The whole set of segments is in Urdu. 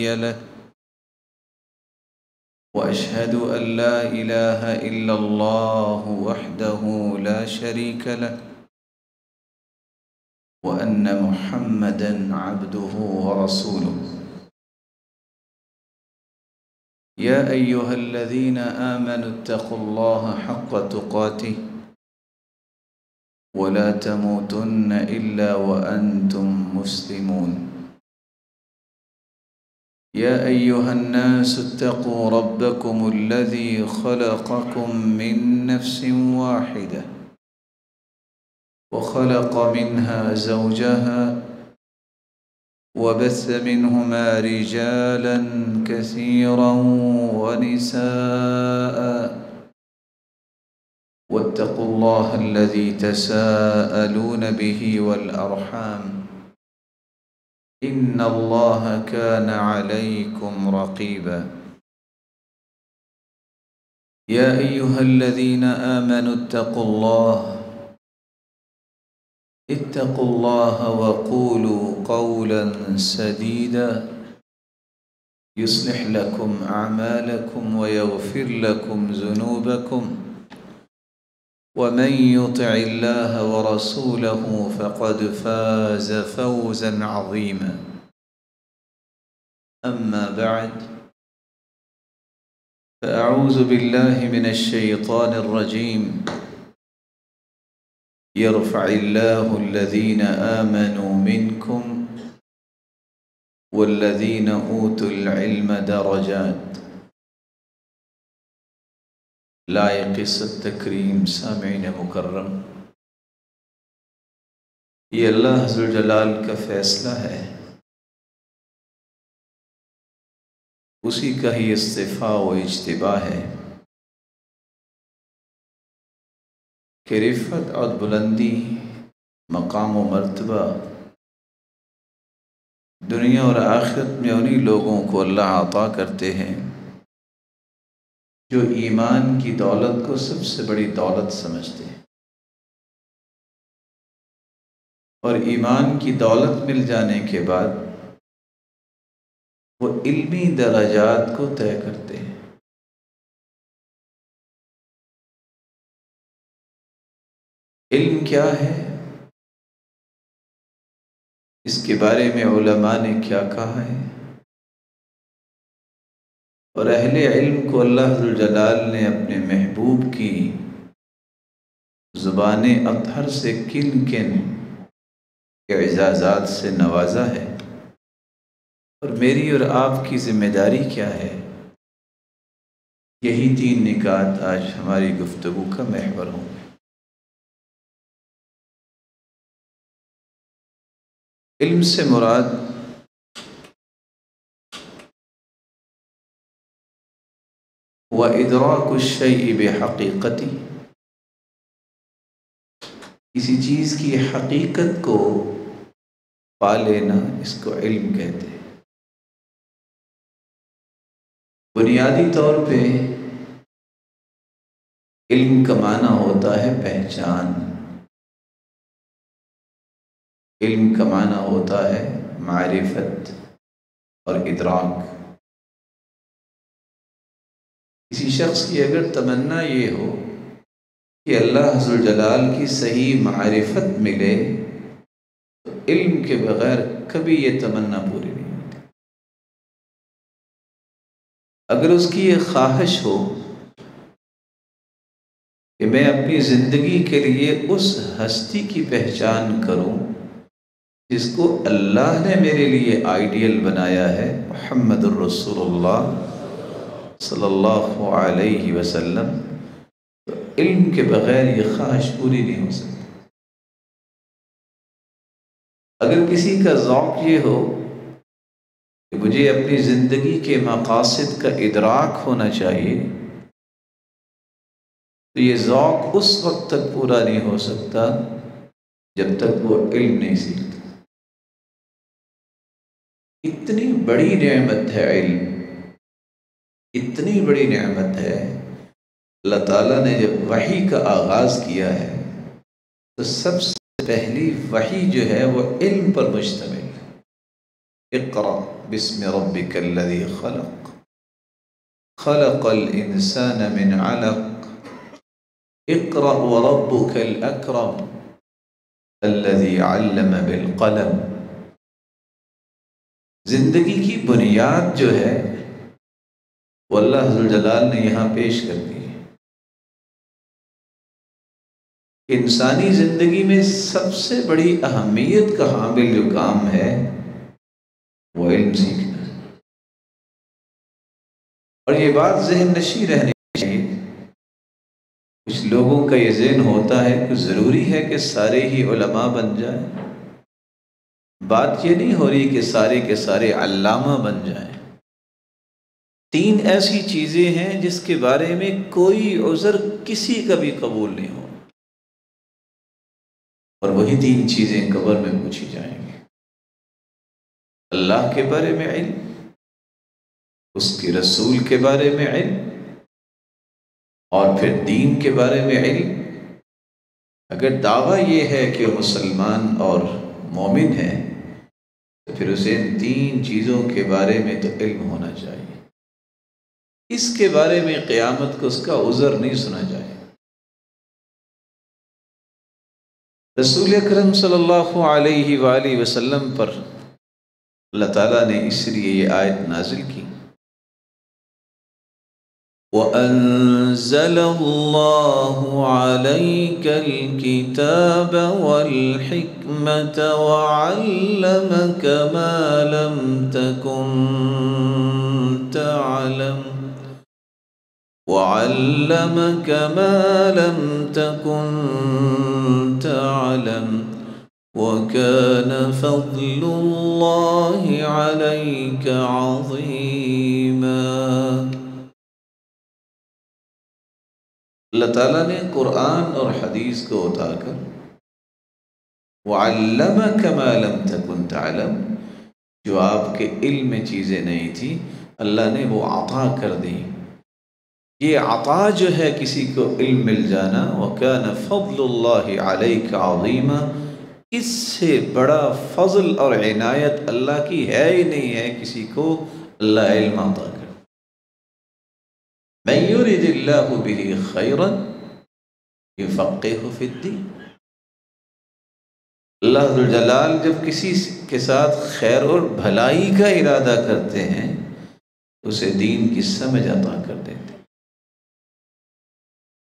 هادي له، وأشهد أن لا إله إلا الله وحده لا شريك له، وأن محمدًا عبده ورسوله. يا أيها الذين آمنوا اتقوا الله حق تقاته ولا تموتن إلا وأنتم مسلمون. يا أيها الناس اتقوا ربكم الذي خلقكم من نفس واحدة وخلق منها زوجها وبث منهما رجالا كثيرا ونساء، واتقوا الله الذي تساءلون به والأرحام إن الله كان عليكم رقيبا. يا أيها الذين آمنوا اتقوا الله وقولوا قولا سديدا يصلح لكم أعمالكم ويغفر لكم ذنوبكم، ومن يطع الله ورسوله فقد فاز فوزا عظيما. أما بعد، فأعوذ بالله من الشيطان الرجيم. يرفع الله الذين آمنوا منكم والذين أوتوا العلم درجات. لائق تکریم سامعین مکرم، یہ اللہ ذوالجلال کا فیصلہ ہے، اسی کا ہی اصطفاء و اجتباء ہے کہ رفعت اور بلندی، مقام و مرتبہ دنیا اور آخرت میں انہی لوگوں کو اللہ عطا کرتے ہیں جو ایمان کی دولت کو سب سے بڑی دولت سمجھتے ہیں، اور ایمان کی دولت مل جانے کے بعد وہ علمی درجات کو طے کرتے ہیں۔ علم کیا ہے، اس کے بارے میں علماء نے کیا کہا ہے، اور اہل علم کو اللہ ذوالجلال نے اپنے محبوب کی زبان اطہر سے کن کن اعزازات سے نوازا ہے، اور میری اور آپ کی ذمہ داری کیا ہے، یہی تین نکات آج ہماری گفتگو کا محور ہوں گے۔ علم سے مراد وَإِدْرَاكُ الشَّيْءِ بِحَقِيقَتِهِ، کسی چیز کی حقیقت کو پا لینا، اس کو علم کہتے ہیں۔ بنیادی طور پہ علم کا معنی ہوتا ہے پہچان، علم کا معنی ہوتا ہے معرفت اور ادراک۔ کسی شخص کی اگر تمنا یہ ہو کہ اللہ ذوالجلال کی صحیح معرفت ملے تو علم کے بغیر کبھی یہ تمنا پوری نہیں ہوتی۔ اگر اس کی یہ خواہش ہو کہ میں اپنی زندگی کے لیے اس ہستی کی پہچان کروں جس کو اللہ نے میرے لیے آئیڈیل بنایا ہے، محمد الرسول اللہ صلی اللہ علیہ وسلم، تو علم کے بغیر یہ خواہش پوری نہیں ہو سکتی۔ اگر کسی کا ذوق یہ ہو کہ مجھے اپنی زندگی کے مقاصد کا ادراک ہونا چاہیے، تو یہ ذوق اس وقت تک پورا نہیں ہو سکتا جب تک وہ علم نہیں سیکھتا۔ اتنی بڑی نعمت ہے علم، اتنی بڑی نعمت ہے، اللہ تعالیٰ نے جب وحی کا آغاز کیا ہے تو سب سے پہلی وحی جو ہے وہ علم پر مشتمل ہے۔ اقرأ بسم ربک الذی خلق خلق الانسان من علق اقرأ وربک الاکرم الذی علم بالقلم۔ زندگی کی بنیاد جو ہے وہ اللہ ذوالجلال نے یہاں پیش کر دی ہے۔ انسانی زندگی میں سب سے بڑی اہمیت کا حامل جو کام ہے وہ علم سیکھنا ہے، اور یہ بات ذہن نشیں رہنی چاہیے۔ کچھ لوگوں کا یہ ذہن ہوتا ہے کہ ضروری ہے کہ سارے ہی علماء بن جائیں۔ بات یہ نہیں ہو رہی کہ سارے کے سارے علامہ بن جائیں۔ 3 ایسی چیزیں ہیں جس کے بارے میں کوئی عذر کسی کا بھی قبول نہیں ہو، اور وہی 3 چیزیں قبر میں پوچھی جائیں گی۔ اللہ کے بارے میں علم، اس کے رسول کے بارے میں علم، اور پھر دین کے بارے میں علم۔ اگر دعویٰ یہ ہے کہ وہ مسلمان اور مومن ہے تو پھر اسے ان 3 چیزوں کے بارے میں تو علم ہونا چاہیے۔ اس کے بارے میں قیامت کو اس کا عذر نہیں سنا جائے۔ رسول اکرم صلی اللہ علیہ وآلہ وسلم پر اللہ تعالیٰ نے اس لیے یہ آیت نازل کی، وَأَنزَلَ اللَّهُ عَلَيْكَ الْكِتَابَ وَالْحِكْمَةَ وَعَلَّمَكَ مَا لَمْ تَكُنْ تَعْلَمُ وَكَانَ فَضْلُ اللَّهِ عَلَيْكَ عَظِيمًا۔ اللہ تعالیٰ نے قرآن اور حدیث کو اٹھا کر وَعَلَّمَكَ مَا لَمْ تَكُنْ تَعْلَمُ، جو آپ کے علم میں چیزیں نہیں تھیں اللہ نے وہ عطا کر دیں۔ یہ عطا جو ہے کسی کو علم مل جانا، وَكَانَ فَضْلُ اللَّهِ عَلَيْكَ عَظِيمًا، اس سے بڑا فضل اور عنایت اللہ کی ہے ہی نہیں ہے کسی کو اللہ علم عطا کر۔ مَن يُرِدِ اللَّهُ بِهِ خَيْرًا يُفَقِّهْهُ فِي الدِّينِ۔ اللہ ذوالجلال جب کسی کے ساتھ خیر اور بھلائی کا ارادہ کرتے ہیں اسے دین کی سمجھ عطا کر دیتے ہیں،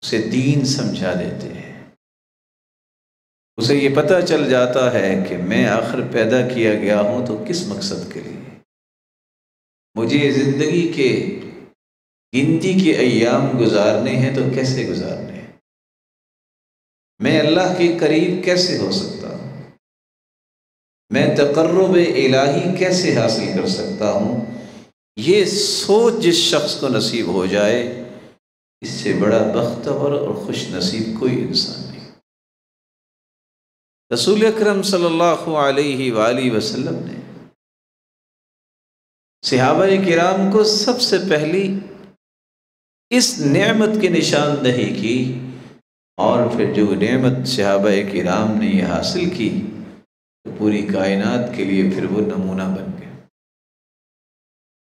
اسے دین سمجھا دیتے ہیں، اسے یہ پتہ چل جاتا ہے کہ میں آخر پیدا کیا گیا ہوں تو کس مقصد کے لیے، مجھے زندگی کے گنتی کے ایام گزارنے ہیں تو کیسے گزارنے ہیں، میں اللہ کے قریب کیسے ہو سکتا ہوں، میں تقرب الہی کیسے حاصل کر سکتا ہوں۔ یہ سوچ جس شخص کو نصیب ہو جائے اس سے بڑا بختور اور خوش نصیب کوئی انسان نہیں۔ رسول اکرم صلی اللہ علیہ وآلہ وسلم نے صحابہ کرام کو سب سے پہلی اس نعمت کی نشاندہی کی، اور پھر جو نعمت صحابہ کرام نے یہ حاصل کی تو پوری کائنات کے لیے پھر وہ نمونہ بن گئے۔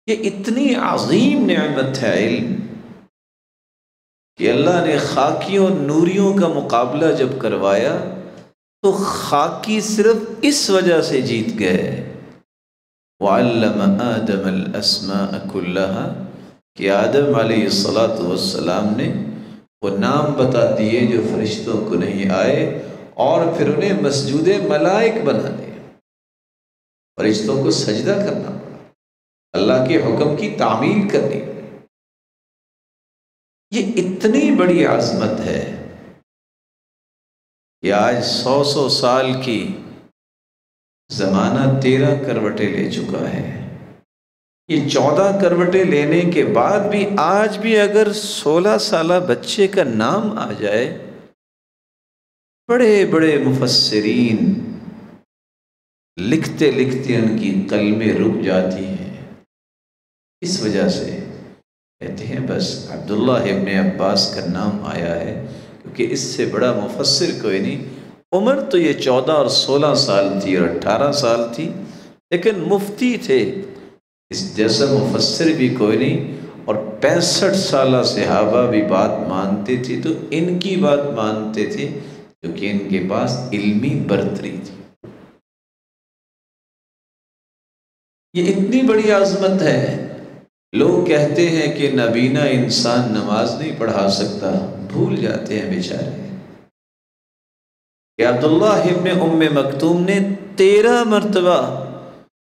یہ اتنی عظیم نعمت ہے علم کہ اللہ نے خاکیوں نوریوں کا مقابلہ جب کروایا تو خاکی صرف اس وجہ سے جیت گئے، وَعَلَّمَ آدَمَ الْأَسْمَاءَ كُلَّهَا، کہ آدم علیہ السلام نے وہ نام بتا دیے جو فرشتوں کو نہیں آئے، اور پھر انہیں مسجود ملائک بنا دیا، فرشتوں کو سجدہ کرنا پڑا، اللہ کے حکم کی تعمیل کرنی پڑی۔ یہ اتنی بڑی عظمت ہے کہ آج 100 سال کی زمانہ 13 کروٹیں لے چکا ہے۔ یہ 14 کروٹیں لینے کے بعد بھی آج بھی اگر 16 سالہ بچے کا نام آ جائے، بڑے بڑے مفسرین لکھتے لکھتے ان کی قلمیں رک جاتی ہیں، اس وجہ سے کہتے ہیں بس عبداللہ ابن عباس کا نام آیا ہے، کیونکہ اس سے بڑا مفسر کوئی نہیں۔ عمر تو یہ 14 اور 16 سال تھی اور 18 سال تھی، لیکن مفتی تھے، اس جیسا مفسر بھی کوئی نہیں، اور 65 سالہ صحابہ بھی بات مانتے تھے تو ان کی بات مانتے تھے کیونکہ ان کے پاس علمی برتری تھی۔ یہ اتنی بڑی عظمت ہے۔ لوگ کہتے ہیں کہ نابینا انسان نماز نہیں پڑھا سکتا، بھول جاتے ہیں بیچارے کہ عبداللہ ابن ام مکتوم نے 13 مرتبہ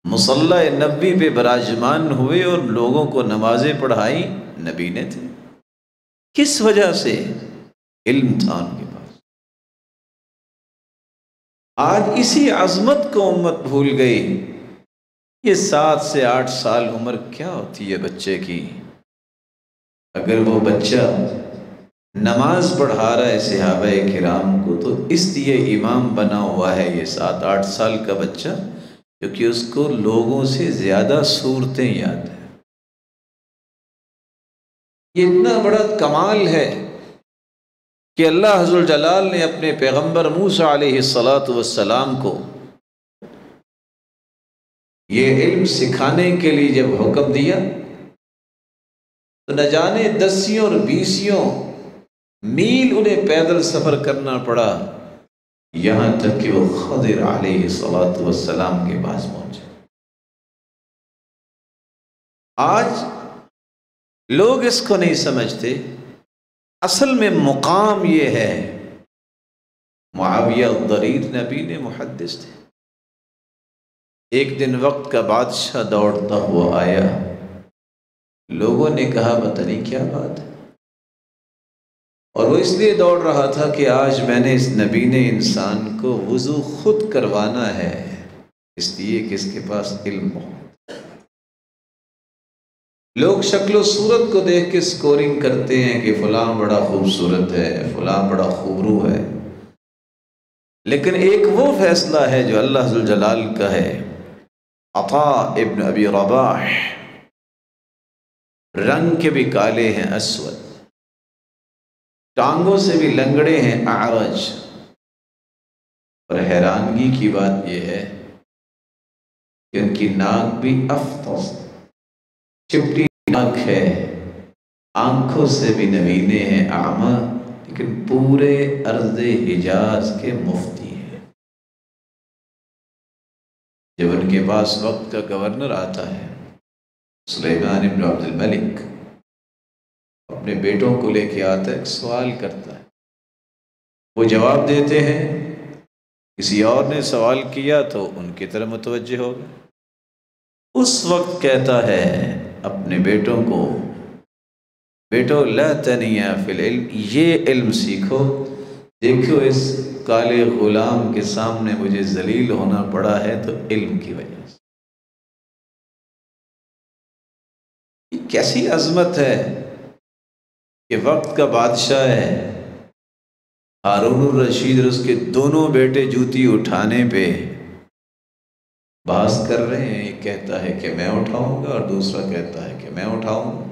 مصلی نبوی پہ براجمان ہوئے اور لوگوں کو نمازیں پڑھائی، نبی نے تھے۔ کس وجہ سے؟ علم تھا ان کے پاس۔ آج اسی عظمت کو امت بھول گئی۔ یہ 7 سے 8 سال عمر کیا ہوتی ہے بچے کی؟ اگر وہ بچہ نماز پڑھا رہا ہے صحابہ کرام کو تو اس لیے امام بنا ہوا ہے یہ 7-8 سال کا بچہ، کیونکہ اس کو لوگوں سے زیادہ صورتیں یاد ہیں۔ یہ اتنا بڑا کمال ہے کہ اللہ عز و جلال نے اپنے پیغمبر موسیٰ علیہ السلام کو یہ علم سکھانے کے لیے جب حکم دیا تو نہ جانے 10 اور 20 میل انہیں پیدل سفر کرنا پڑا، یہاں تک کہ وہ خضر علیہ السلام کے پاس پہنچے۔ آج لوگ اس کو نہیں سمجھتے، اصل میں مقام یہ ہے۔ معاویہ الضریر نبی نے محدث تھے، ایک دن وقت کا بادشاہ دوڑتا ہوا آیا، لوگوں نے کہا پتہ نہیں کیا بات ہے، اور وہ اس لیے دوڑ رہا تھا کہ آج میں نے اس نبی نے انسان کو وضو خود کروانا ہے، اس لیے کہ اس کے پاس علم ہو۔ لوگ شکل و صورت کو دیکھ کے سکورنگ کرتے ہیں کہ فلاں بڑا خوبصورت ہے، فلاں بڑا خوبرو ہے، لیکن ایک وہ فیصلہ ہے جو اللہ ذو الجلال کا ہے۔ عطاء ابن ابی رباح رنگ کے بھی کالے ہیں، اسود، ٹانگوں سے بھی لنگڑے ہیں، اعرج، اور حیرانگی کی بات یہ ہے کہ ان کی ناک بھی افطس، چپٹی ناک ہے، آنکھوں سے بھی نوینے ہیں، اعمیٰ، لیکن پورے ارض حجاز کے مفتی ہیں۔ جب ان کے پاس وقت کا گورنر آتا ہے سلیمان ابن عبد الملک، اپنے بیٹوں کو لے کے آتا ہے، ایک سوال کرتا ہے، وہ جواب دیتے ہیں، کسی اور نے سوال کیا تو ان کی طرف متوجہ ہو گئے۔ اس وقت کہتا ہے اپنے بیٹوں کو، بیٹو لا تنیا فی العلم، یہ علم سیکھو، دیکھو اس کالے غلام کے سامنے مجھے ذلیل ہونا پڑا ہے تو علم کی وجہ سے۔ یہ کیسی عظمت ہے کہ وقت کا بادشاہ ہے ہارون الرشید اور اس کے دونوں بیٹے جوتی اٹھانے پہ بحث کر رہے ہیں، ایک کہتا ہے کہ میں اٹھاؤں گا اور دوسرا کہتا ہے کہ میں اٹھاؤں گا۔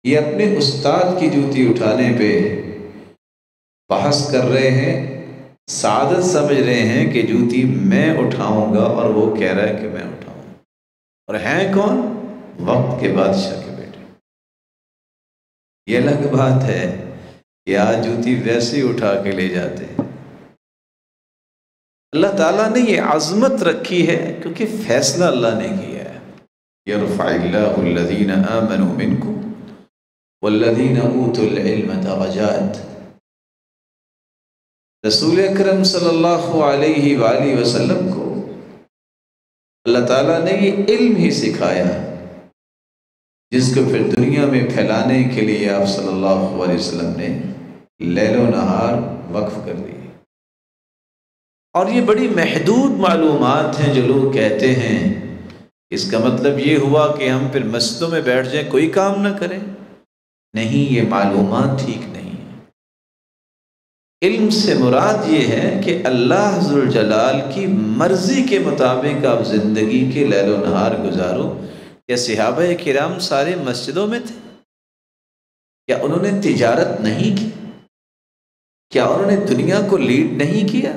یہ اپنے استاد کی جوتی اٹھانے پہ بحث کر رہے ہیں، سعادت سمجھ رہے ہیں کہ جوتی میں اٹھاؤں گا، اور وہ کہہ رہا ہے کہ میں اٹھاؤں گا، اور ہیں کون؟ وقت کے بادشاہ کے بیٹے۔ یہ الگ بات ہے کہ آج جوتی ویسے ہی اٹھا کے لے جاتے ہیں۔ اللہ تعالیٰ نے یہ عظمت رکھی ہے کیونکہ فیصلہ اللہ نے کیا ہے۔ یرفع اللہ الذین آمنوا منکم والذین اوتوا العلم درجات۔ رسول اکرم صلی اللہ علیہ وآلہ وسلم کو اللہ تعالیٰ نے یہ علم ہی سکھایا جس کو پھر دنیا میں پھیلانے کے لیے آپ صلی اللہ علیہ وسلم نے لیل و نہار وقف کر دی۔ اور یہ بڑی محدود معلومات ہیں جو لوگ کہتے ہیں اس کا مطلب یہ ہوا کہ ہم پھر مسجدوں میں بیٹھ جائیں کوئی کام نہ کریں۔ نہیں، یہ معلومات ٹھیک نہیں ہے۔ علم سے مراد یہ ہے کہ اللہ ذو الجلال کی مرضی کے مطابق آپ زندگی کے لیل و نہار گزارو۔ کیا صحابہ کرام سارے مسجدوں میں تھے؟ کیا انہوں نے تجارت نہیں کی؟ کیا انہوں نے دنیا کو لیڈ نہیں کیا؟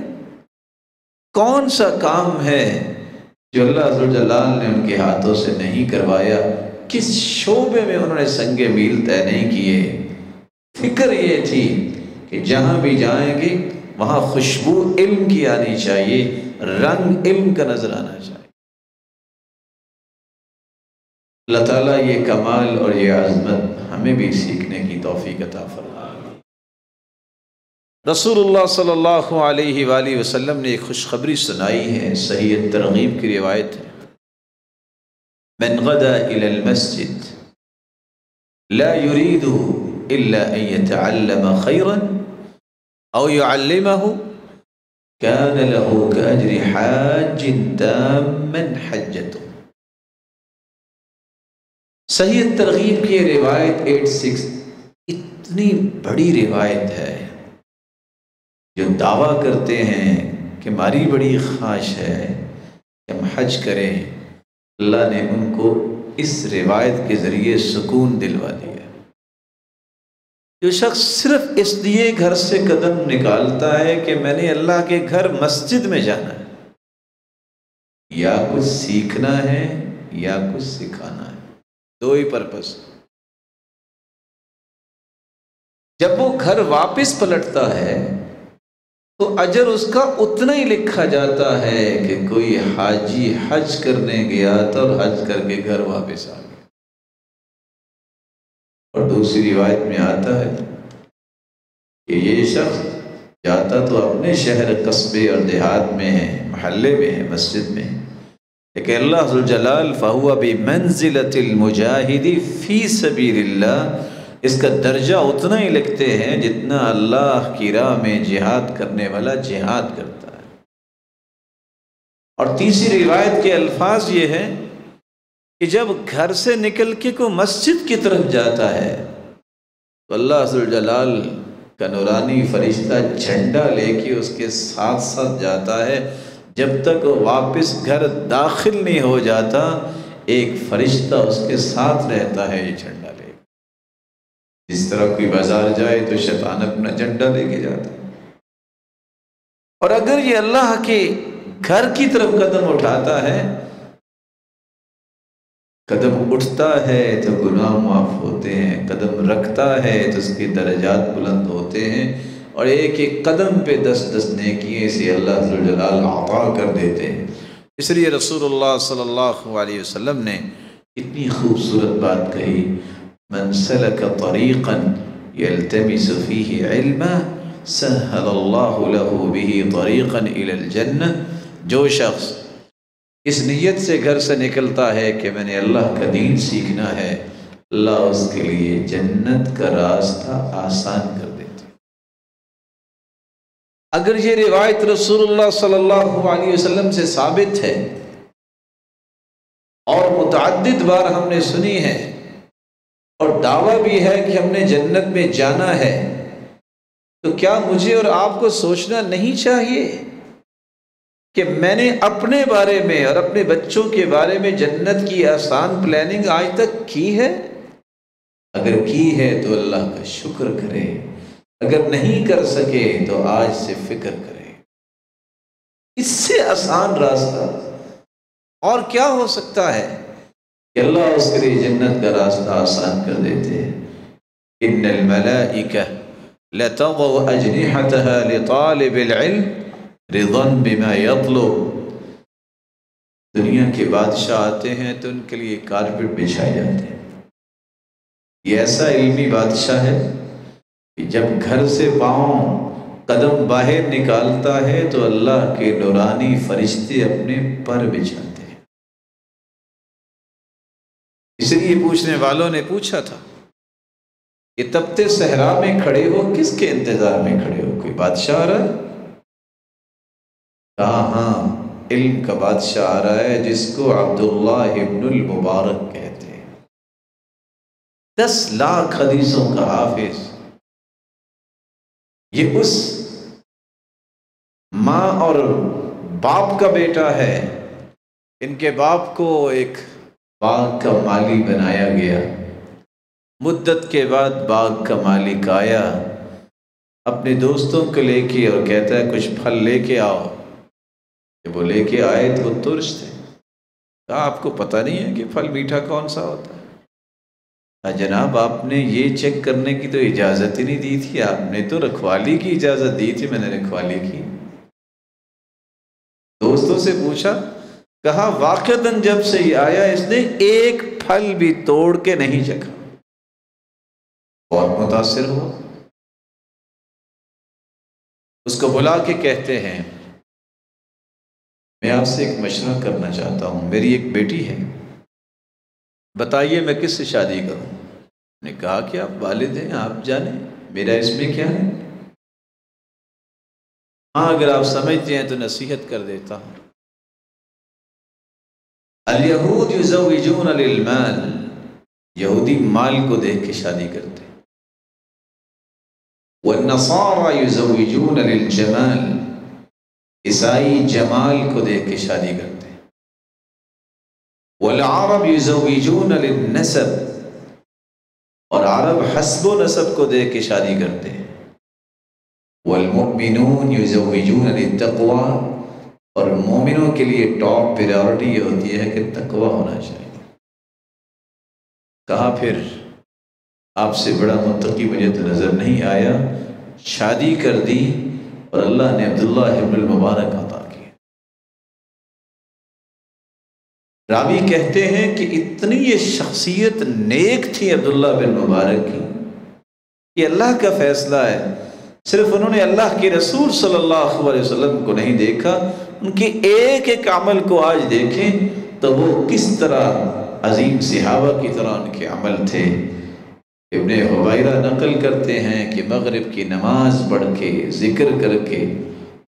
کون سا کام ہے جو اللہ عز و جلال نے ان کے ہاتھوں سے نہیں کروایا؟ کس شعبے میں انہوں نے سنگ میل طے نہیں کیے؟ فکر یہ تھی کہ جہاں بھی جائیں گے وہاں خوشبو علم کی آنی چاہیے، رنگ علم کا نظر آنا چاہیے۔ اللہ تعالیٰ یہ کمال اور یہ عظمت ہمیں بھی سیکھنے کی توفیق عطا فرمائے۔ رسول اللہ صلی اللہ علیہ وآلہ وسلم نے ایک خوشخبری سنائی ہے، صحیح ترغیب کی روایت ہے، من غدا إلى المسجد لا يريد إلا أن يتعلم خيرا أو يعلمه كان له كأجر حاج تاما حجته۔ صحیح ترغیب کی روایت 86 اتنی بڑی روایت ہے، جو دعویٰ کرتے ہیں کہ ہماری بڑی خواہش ہے کہ ہم حج کریں، اللہ نے ان کو اس روایت کے ذریعے سکون دلوا دیا۔ جو شخص صرف اس لیے گھر سے قدم نکالتا ہے کہ میں نے اللہ کے گھر مسجد میں جانا ہے، یا کچھ سیکھنا ہے یا کچھ سکھانا ہے، دو ہی پرپس۔ جب وہ گھر واپس پلٹتا ہے تو اجر اس کا اتنا ہی لکھا جاتا ہے کہ کوئی حاجی حج کرنے گیا تھا اور حج کر کے گھر واپس آ گیا۔ اور دوسری روایت میں آتا ہے کہ یہ شخص جاتا تو اپنے شہر قصبے اور دیہات میں ہے، محلے میں ہے، مسجد میں ہے، لیکن اللہ ذوالجلال فَهُوَ بِمَنزِلَةِ الْمُجَاهِدِ فِي سَبِيلِ اللَّهِ، اس کا درجہ اتنا ہی لکھتے ہیں جتنا اللہ کی راہ میں جہاد کرنے والا جہاد کرتا ہے۔ اور تیسری روایت کے الفاظ یہ ہیں کہ جب گھر سے نکل کے کوئی مسجد کی طرف جاتا ہے تو اللہ ذوالجلال کا نورانی فرشتہ جھنڈا لے کے اس کے ساتھ ساتھ جاتا ہے، جب تک واپس گھر داخل نہیں ہو جاتا ایک فرشتہ اس کے ساتھ رہتا ہے یہ جھنڈا لے کے۔ جس طرح کوئی بازار جائے تو شیطان اپنا جھنڈا لے کے جاتا ہے، اور اگر یہ اللہ کے گھر کی طرف قدم اٹھاتا ہے، قدم اٹھتا ہے تو گناہ معاف ہوتے ہیں، قدم رکھتا ہے تو اس کے درجات بلند ہوتے ہیں، اور ایک ایک قدم پہ 10 نیکیاں سے اللہ ذوالجلال عطا کر دیتے ہیں۔ اس لیے رسول اللہ صلی اللہ علیہ وسلم نے اتنی خوبصورت بات کہی، من سلک طریقا یلتمس فیہ علما سہل اللہ لہ بہ طریقا الی الجنہ۔ جو شخص اس نیت سے گھر سے نکلتا ہے کہ میں نے اللہ کا دین سیکھنا ہے، اللہ اس کے لیے جنت کا راستہ آسان کر دیتے۔ اگر یہ روایت رسول اللہ صلی اللہ علیہ وسلم سے ثابت ہے اور متعدد بار ہم نے سنی ہے، اور دعویٰ بھی ہے کہ ہم نے جنت میں جانا ہے، تو کیا مجھے اور آپ کو سوچنا نہیں چاہیے کہ میں نے اپنے بارے میں اور اپنے بچوں کے بارے میں جنت کی آسان پلاننگ آج تک کی ہے؟ اگر کی ہے تو اللہ کا شکر کرے، اگر نہیں کر سکے تو آج سے فکر کرے۔ اس سے آسان راستہ اور کیا ہو سکتا ہے کہ اللہ اس کے لیے جنت کا راستہ آسان کر دیتے ہیں۔ ان الملائکہ لتضع اجنحتها لطالب العلم رضا بما یطلب۔ دنیا کے بادشاہ آتے ہیں تو ان کے لیے کارپٹ بچھائے جاتے ہیں۔ یہ ایسا علمی بادشاہ ہے کہ جب گھر سے پاؤں قدم باہر نکالتا ہے تو اللہ کے نورانی فرشتے اپنے پر بچھاتے ہیں۔ اس لیے پوچھنے والوں نے پوچھا تھا، یہ تپتے صحرا میں کھڑے ہو کس کے انتظار میں کھڑے ہو؟ کوئی بادشاہ آ رہا ہے؟ کہا ہاں، علم کا بادشاہ آ رہا ہے جس کو عبداللہ ابن المبارک کہتے ہیں، 10 لاکھ حدیثوں کا حافظ۔ یہ اس ماں اور باپ کا بیٹا ہے، ان کے باپ کو ایک باغ کا مالی بنایا گیا۔ مدت کے بعد باغ کا مالک آیا اپنے دوستوں کو لے کے اور کہتا ہے کچھ پھل لے کے آؤ۔ کہ وہ لے کے آئے تو ترش تھے. کہا آپ کو پتہ نہیں ہے کہ پھل میٹھا کون سا ہوتا ہے؟ جناب آپ نے یہ چیک کرنے کی تو اجازت ہی نہیں دی تھی، آپ نے تو رکھوالی کی اجازت دی تھی. میں نے رکھوالی کی. دوستوں سے پوچھا، کہا واقعتاً جب سے یہ آیا اس نے ایک پھل بھی توڑ کے نہیں چکھا. بہت متاثر ہوا. اس کو بلا کے کہتے ہیں میں آپ سے ایک مشورہ کرنا چاہتا ہوں، میری ایک بیٹی ہے، بتائیے میں کس سے شادی کروں؟ نے کہا کہ آپ والد ہیں، آپ جانیں میرا اس میں کیا ہے. ہاں اگر آپ سمجھتے ہیں تو نصیحت کر دیتا ہوں. الیہود یزوجون للمال، یہودی مال کو دیکھ کے شادی کرتے ہیں. والنصارى یزوجون للجمال، عیسائی جمال کو دیکھ کے شادی کرتے ہیں. والعرب یزوجون للنسب، اور عرب حسب و نسب کو دیکھ کے شادی کرتے ہیں. والمؤمنون یزوجون للتقوی، اور مومنوں کے لیے ٹاپ پریورٹی یہ ہوتی ہے کہ تقوی ہونا چاہیے. کہا پھر آپ سے بڑا متقی مجھے تو نظر نہیں آیا. شادی کر دی اور اللہ نے عبداللہ ابن المبارک عطا کیا. راوی کہتے ہیں کہ اتنی یہ شخصیت نیک تھی عبداللہ بن مبارک کی، یہ اللہ کا فیصلہ ہے. صرف انہوں نے اللہ کے رسول صلی اللہ علیہ وسلم کو نہیں دیکھا، ان کے ایک ایک عمل کو آج دیکھیں تو وہ کس طرح عظیم صحابہ کی طرح ان کے عمل تھے. ابن حبیرہ نقل کرتے ہیں کہ مغرب کی نماز پڑھ کے ذکر کر کے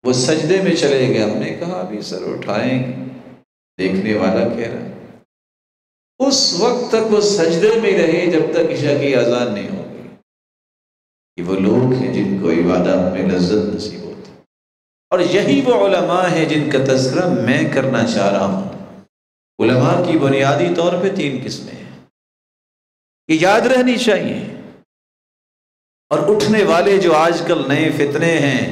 وہ سجدے میں چلے گئے. ہم نے کہا ابھی سر اٹھائیں گے، دیکھنے والا کہہ رہا ہے اس وقت تک وہ سجدے میں رہے جب تک عشاء کی اذان نہیں ہوگی. یہ وہ لوگ ہیں جن کو عبادت میں لذت نصیب ہوتی، اور یہی وہ علماء ہیں جن کا تذکرہ میں کرنا چاہ رہا ہوں. علماء کی بنیادی طور پہ 3 قسمیں ہیں، یہ یاد رہنی چاہیے. اور اٹھنے والے جو آج کل نئے فتنے ہیں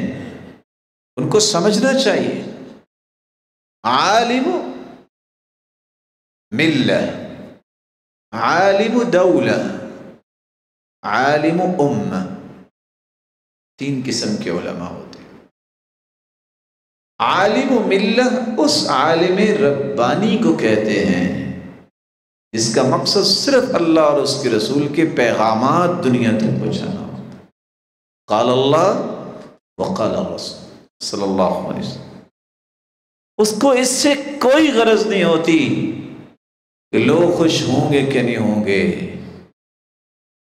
ان کو سمجھنا چاہیے. عالم ملہ، عالم دولہ، عالم امہ، 3 قسم کے علماء ہوتے ہیں. عالم ملہ اس عالم ربانی کو کہتے ہیں جس کا مقصد صرف اللہ اور اس کے رسول کے پیغامات دنیا تک پہنچانا ہوتا ہے. قال اللہ وقال الرسول صلی اللہ علیہ وسلم. اس کو اس سے کوئی غرض نہیں ہوتی کہ لوگ خوش ہوں گے کہ نہیں ہوں گے،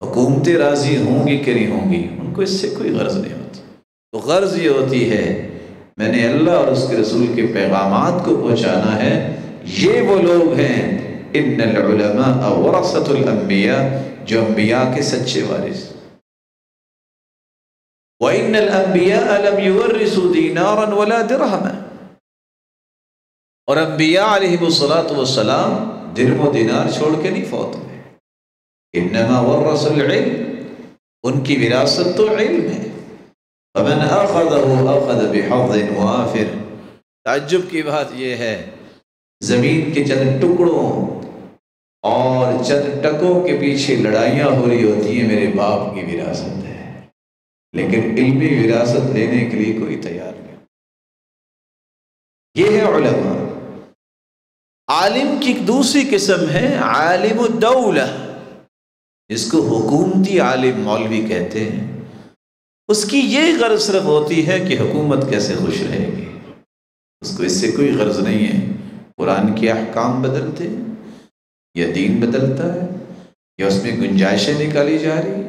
حکومتیں راضی ہوں گی کہ نہیں ہوں گی، ان کو اس سے کوئی غرض نہیں ہوتی. تو غرض یہ ہوتی ہے میں نے اللہ اور اس کے رسول کے پیغامات کو پہنچانا ہے. یہ وہ لوگ ہیں ان العلماء ورثۃ الانبیاء، جو انبیاء کے سچے وارث. وان الانبیاء لم یورثوا دینارا ولا درہما، اور انبیاء علیہ الصلوۃ درہم و دینار چھوڑ کے نہیں فوت ہوئے. انما ورث العلم، ان کی وراثت تو علم ہے. فمن اخذه اخذ بحظ وافر. تعجب کی بات یہ ہے زمین کے چند ٹکڑوں اور چند ٹکوں کے پیچھے لڑائیاں ہو رہی ہوتی ہیں میرے باپ کی وراثت ہے، لیکن علمی وراثت لینے کے لیے کوئی تیار نہیں. یہ ہے علماء. عالم کی ایک دوسری قسم ہے عالم الدولہ، جس کو حکومتی عالم مولوی کہتے ہیں. اس کی یہ غرض صرف ہوتی ہے کہ حکومت کیسے خوش رہے گی، اس کو اس سے کوئی غرض نہیں ہے قرآن کے احکام بدلتے یا دین بدلتا ہے یا اس میں گنجائشیں نکالی جا رہی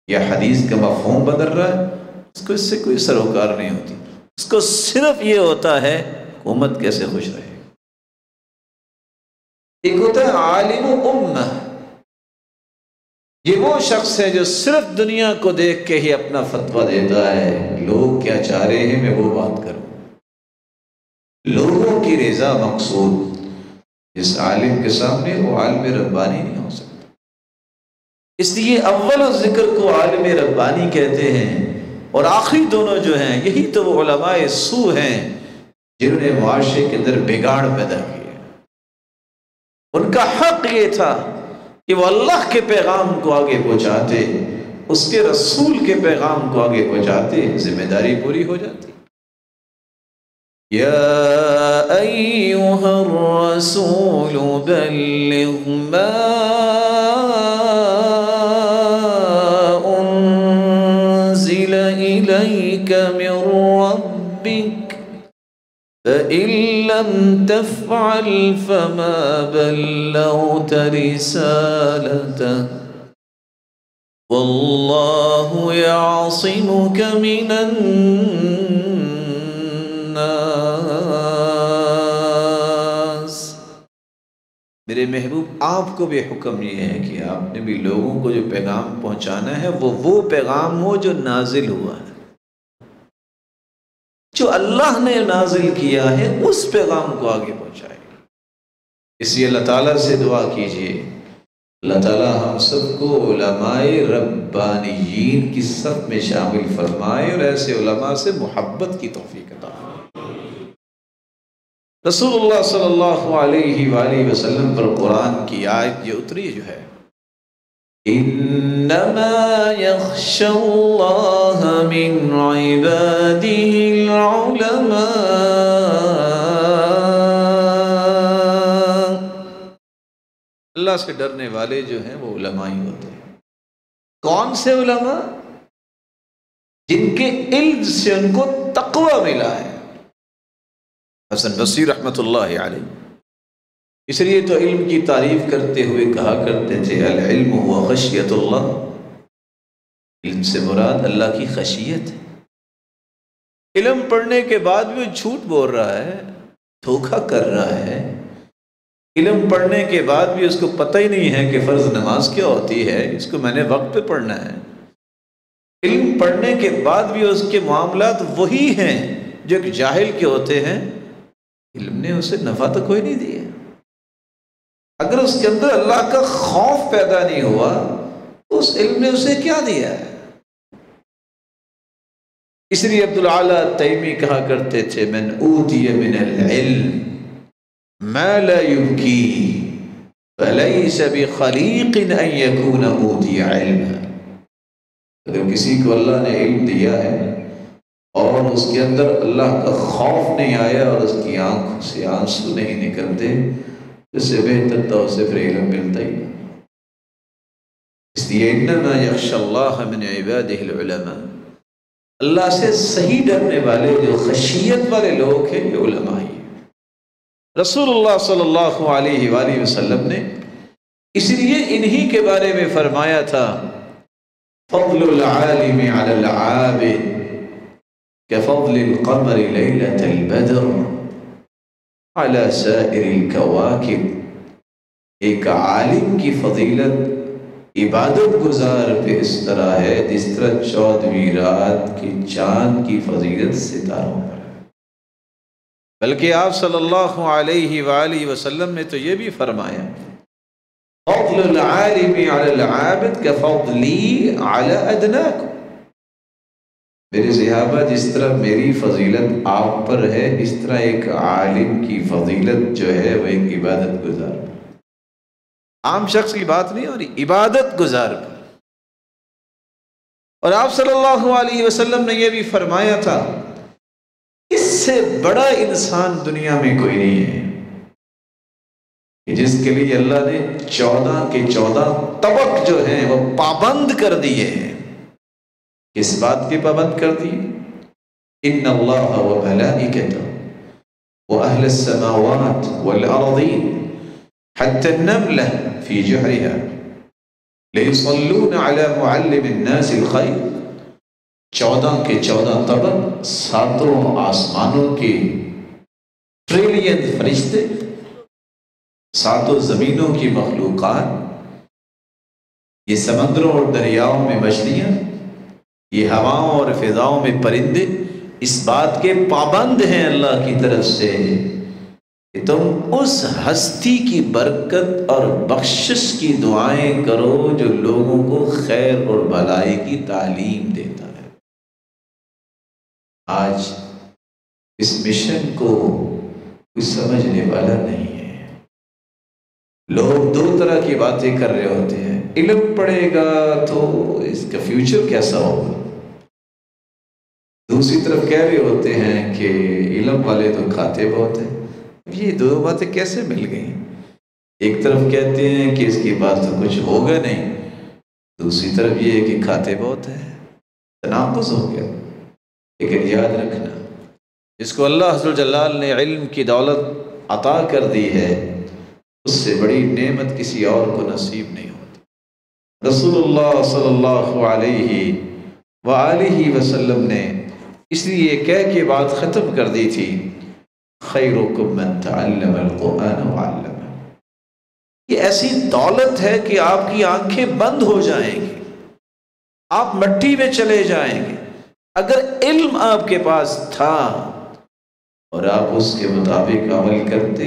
یا حدیث کا مفہوم بدل رہا ہے، اس کو اس سے کوئی سروکار نہیں ہوتی. اس کو صرف یہ ہوتا ہے حکومت کیسے خوش رہے. ایک ہوتا ہے عالم امہ، یہ وہ شخص ہے جو صرف دنیا کو دیکھ کے ہی اپنا فتویٰ دیتا ہے، لوگ کیا چاہ رہے ہیں میں وہ بات کروں. لوگوں کی رضا مقصود. اس عالم کے سامنے وہ عالم ربانی نہیں ہو سکتا. اس لیے اول ذکر کو عالم ربانی کہتے ہیں، اور آخری دونوں جو ہیں یہی تو وہ علماء سو ہیں جنہوں نے معاشرے کے اندر بگاڑ پیدا کیا، ان کا حق یہ تھا کہ وہ اللہ کے پیغام کو آگے پہنچاتے، اس کے رسول کے پیغام کو آگے پہنچاتے، ذمہ داری پوری ہو جاتی۔ یا ایھا الرسول بلغ ما انزل الیک من ربک فإن لم تفعل فما بلغت رسالته واللہ یعصمک من میرے محبوب آپ کو بھی حکم یہ ہے کہ آپ نے بھی لوگوں کو جو پیغام پہنچانا ہے وہ پیغام ہو جو نازل ہوا ہے، جو اللہ نے نازل کیا ہے، اس پیغام کو آگے پہنچائے۔ اس لیے اللہ تعالیٰ سے دعا کیجئے اللہ تعالیٰ ہم سب کو علماء ربانیین کی صف میں شامل فرمائے اور ایسے علماء سے محبت کی توفیق عطا فرمائے۔ رسول اللہ صلی اللہ علیہ وآلہ وسلم پر قرآن کی آیت یہ اتری جو ہے، انما یخشی اللہ من عبادہ العلماء، اللہ سے ڈرنے والے جو ہیں وہ علماء ہی ہوتے ہیں۔ کون سے علماء؟ جن کے علم سے ان کو تقوی ملا ہے۔ حسن بصری رحمۃ اللہ علیہ اس لیے تو علم کی تعریف کرتے ہوئے کہا کرتے تھے العلم هو خشیت اللہ، علم سے مراد اللہ کی خشیت ہے۔ علم پڑھنے کے بعد بھی وہ جھوٹ بول رہا ہے، دھوکہ کر رہا ہے، علم پڑھنے کے بعد بھی اس کو پتہ ہی نہیں ہے کہ فرض نماز کیا ہوتی ہے، اس کو میں نے وقت پہ پڑھنا ہے، علم پڑھنے کے بعد بھی اس کے معاملات وہی ہیں جو ایک جاہل کے ہوتے ہیں، علم نے اسے نفع تو کوئی نہیں دیا۔ اگر اس کے اندر اللہ کا خوف پیدا نہیں ہوا تو اس علم نے اسے کیا دیا ہے؟ اس لیے عبدالعالی تیمی کہا کرتے تھے من اوتی من العلم ما لا یبکی فلیس بخلیق ان یکون اوتی علما۔ اگر کسی کو اللہ نے علم دیا ہے اور اس کے اندر اللہ کا خوف نہیں آیا اور اس کی آنکھوں سے آنسو نہیں نکلتے، اس سے بہتر تو اسے پھر علم ملتا ہی نہیں۔ اس لیے انما یخشی اللہ من عبادہ العلماء، اللہ سے صحیح ڈرنے والے جو خشیت والے لوگ ہیں یہ علماء ہی ہیں۔ رسول اللہ صلی اللہ علیہ وآلہ وسلم نے اس لیے انہی کے بارے میں فرمایا تھا فضل العالم علی العابد كفضل القمر ليلة البدر على سائر الكواكب۔ ایک عالم کی فضیلت عبادت گزار پہ اس طرح ہے جس طرح 14ویں رات کی چاند کی فضیلت ستاروں پر ہے۔ بلکہ آپ صلی اللہ علیہ وآلہ وسلم نے تو یہ بھی فرمایا فضل العالم على العابد كفضلی على ادناکم۔ میرے صحابہ جس طرح میری فضیلت آپ پر ہے اس طرح ایک عالم کی فضیلت جو ہے وہ ایک عبادت گزار پر، عام شخص کی بات نہیں ہو رہی، عبادت گزار پر۔ اور آپ صلی اللہ علیہ وسلم نے یہ بھی فرمایا تھا اس سے بڑا انسان دنیا میں کوئی نہیں ہے کہ جس کے لیے اللہ نے 14 کے 14 طبق جو ہیں وہ پابند کر دیے ہیں۔ کس بات کے پابند کر دیے؟ ان اللہ وملائکتہ واہل السماوات والارضین حتى النملہ فی جحرها لیصلون علی معلم الناس الخیر۔ 14 کے 14 طبق، 7 آسمانوں کے ٹریلین فرشتے، 7 زمینوں کی مخلوقات، یہ سمندروں اور دریاؤں میں مچھلیاں، یہ ہواؤں اور فضاؤں میں پرندے اس بات کے پابند ہیں اللہ کی طرف سے کہ تم اس ہستی کی برکت اور بخشش کی دعائیں کرو جو لوگوں کو خیر اور بھلائی کی تعلیم دیتا ہے۔ آج اس مشن کو کوئی سمجھنے والا نہیں ہے۔ لوگ دو طرح کی باتیں کر رہے ہوتے ہیں، علم پڑھے گا تو اس کا فیوچر کیسا ہوگا، دوسری طرف کہہ رہے ہوتے ہیں کہ علم والے تو کھاتے بہت ہیں۔ یہ دو باتیں کیسے مل گئیں؟ ایک طرف کہتے ہیں کہ اس کے بعد تو کچھ ہوگا نہیں، دوسری طرف یہ ہے کہ کھاتے بہت ہیں، تناقض ہو گیا۔ لیکن یاد رکھنا، جس کو اللہ عز و جلال نے علم کی دولت عطا کر دی ہے، اس سے بڑی نعمت کسی اور کو نصیب نہیں ہوتی۔ رسول اللہ صلی اللہ علیہ وآلہ وسلم نے اس لیے کہہ کے بات ختم کر دی تھی، خیرکم من تعلم القرآن وعلمہ۔ یہ ایسی دولت ہے کہ آپ کی آنکھیں بند ہو جائیں گی، آپ مٹی میں چلے جائیں گے۔ اگر علم آپ کے پاس تھا اور آپ اس کے مطابق عمل کرتے،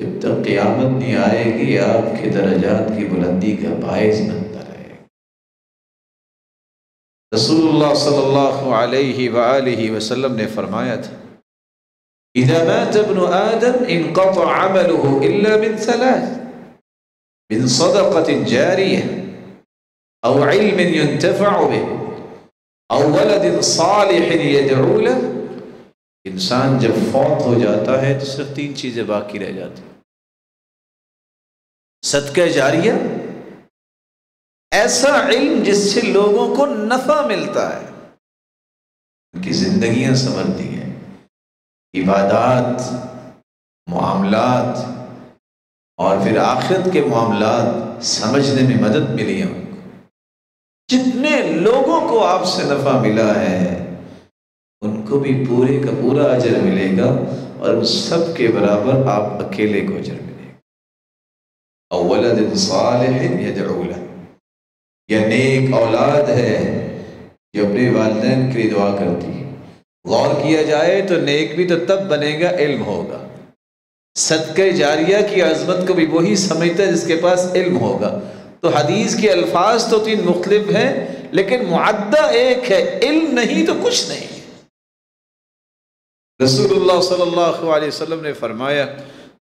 جب تک قیامت نہیں آئے گی آپ کے درجات کی بلندی کا باعث بنتا رہے گا۔ رسول اللہ صلی اللہ علیہ وآلہ وسلم نے فرمایا تھا، اذا مات ابن آدم انقطع عمله الا من ثلاث، من صدقة جارية او علم ينتفع به او ولد صالح يدعو له۔ انسان جب فوت ہو جاتا ہے تو صرف تین چیزیں باقی رہ جاتی، صدقہ جاریہ، ایسا علم جس سے لوگوں کو نفع ملتا ہے، ان کی زندگیاں سنورتی ہیں، عبادات، معاملات اور پھر آخرت کے معاملات سمجھنے میں مدد ملی ہے ان کو۔ جتنے لوگوں کو آپ سے نفع ملا ہے ان کو بھی پورے کا پورا اجر ملے گا، اور ان سب کے برابر آپ اکیلے کو اجر ملے گا۔ او ولد صالح یدعو له، یا نیک اولاد ہے جو اپنے والدین کے لیے دعا کرتی ہے۔ غور کیا جائے تو نیک بھی تو تب بنے گا علم ہوگا۔ صدقہ جاریہ کی عظمت کو بھی وہی سمجھتا ہے جس کے پاس علم ہوگا۔ تو حدیث کے الفاظ تو تین مختلف ہیں لیکن معدہ ایک ہے، علم نہیں تو کچھ نہیں۔ رسول اللہ صلی اللہ علیہ وسلم نے فرمایا،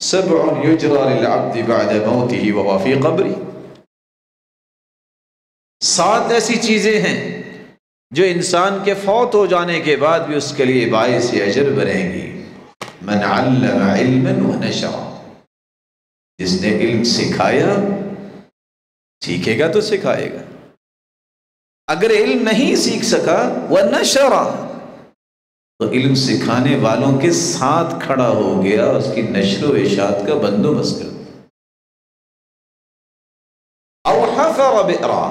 سبع یجرى للعبد بعد موته وهو في قبره، 7 ایسی چیزیں ہیں جو انسان کے فوت ہو جانے کے بعد بھی اس کے لیے باعث اجر بنیں گی۔ من علم علما ونشر، جس نے علم سکھایا، سیکھے گا تو سکھائے گا، اگر علم نہیں سیکھ سکا ونشر، تو علم سکھانے والوں کے ساتھ کھڑا ہو گیا، اس کی نشر و اشاعت کا بندوبست کر دیا۔ او حفر بئرا،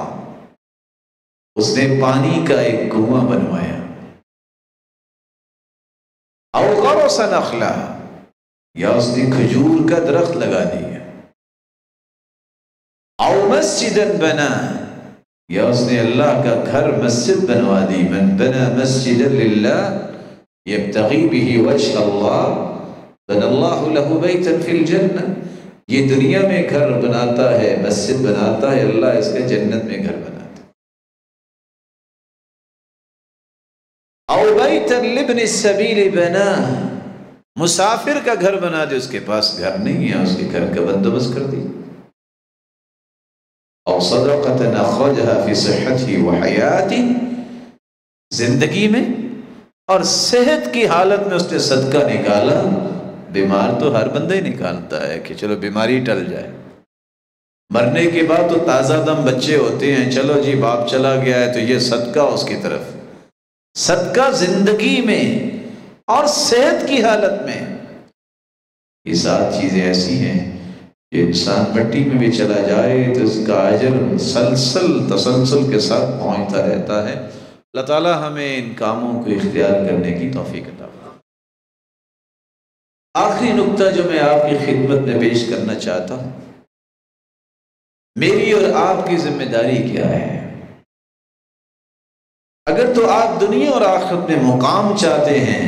اس نے پانی کا ایک کنواں بنوایا۔ او غرس نخلا، یا اس نے کھجور کا درخت لگا دیا۔ او مسجدا بنا، یا اس نے اللہ کا گھر مسجد بنوا دی۔ من بنا مسجدا للہ یبتغی بہ وجہ اللہ بنى اللہ لہ بیتا فی الجنہ، یہ دنیا میں گھر بناتا ہے، مسجد بناتا ہے، اللہ اس کا جنت میں گھر بناتا ہے۔ او بیتا لابن السبیل بنا، مسافر کا گھر بنا دے، اس کے پاس گھر نہیں ہے، اس کے گھر کا بندوبست کر دی۔ او صدقۃ اخرجها فی صحته وحیاته، زندگی میں اور صحت کی حالت میں اس نے صدقہ نکالا۔ بیمار تو ہر بندہ ہی نکالتا ہے کہ چلو بیماری ٹل جائے، مرنے کے بعد تو تازہ دم بچے ہوتے ہیں، چلو جی باپ چلا گیا ہے تو یہ صدقہ اس کی طرف۔ صدقہ زندگی میں اور صحت کی حالت میں، یہ 7 چیزیں ایسی ہیں کہ انسان مٹی میں بھی چلا جائے تو اس کا اجر تسلسل کے ساتھ پہنچتا رہتا ہے۔ اللہ تعالی ہمیں ان کاموں کو اختیار کرنے کی توفیق عطا فرمائے۔ آخری نقطہ جو میں آپ کی خدمت میں پیش کرنا چاہتا ہوں، میری اور آپ کی ذمہ داری کیا ہے؟ اگر تو آپ دنیا اور آخرت میں مقام چاہتے ہیں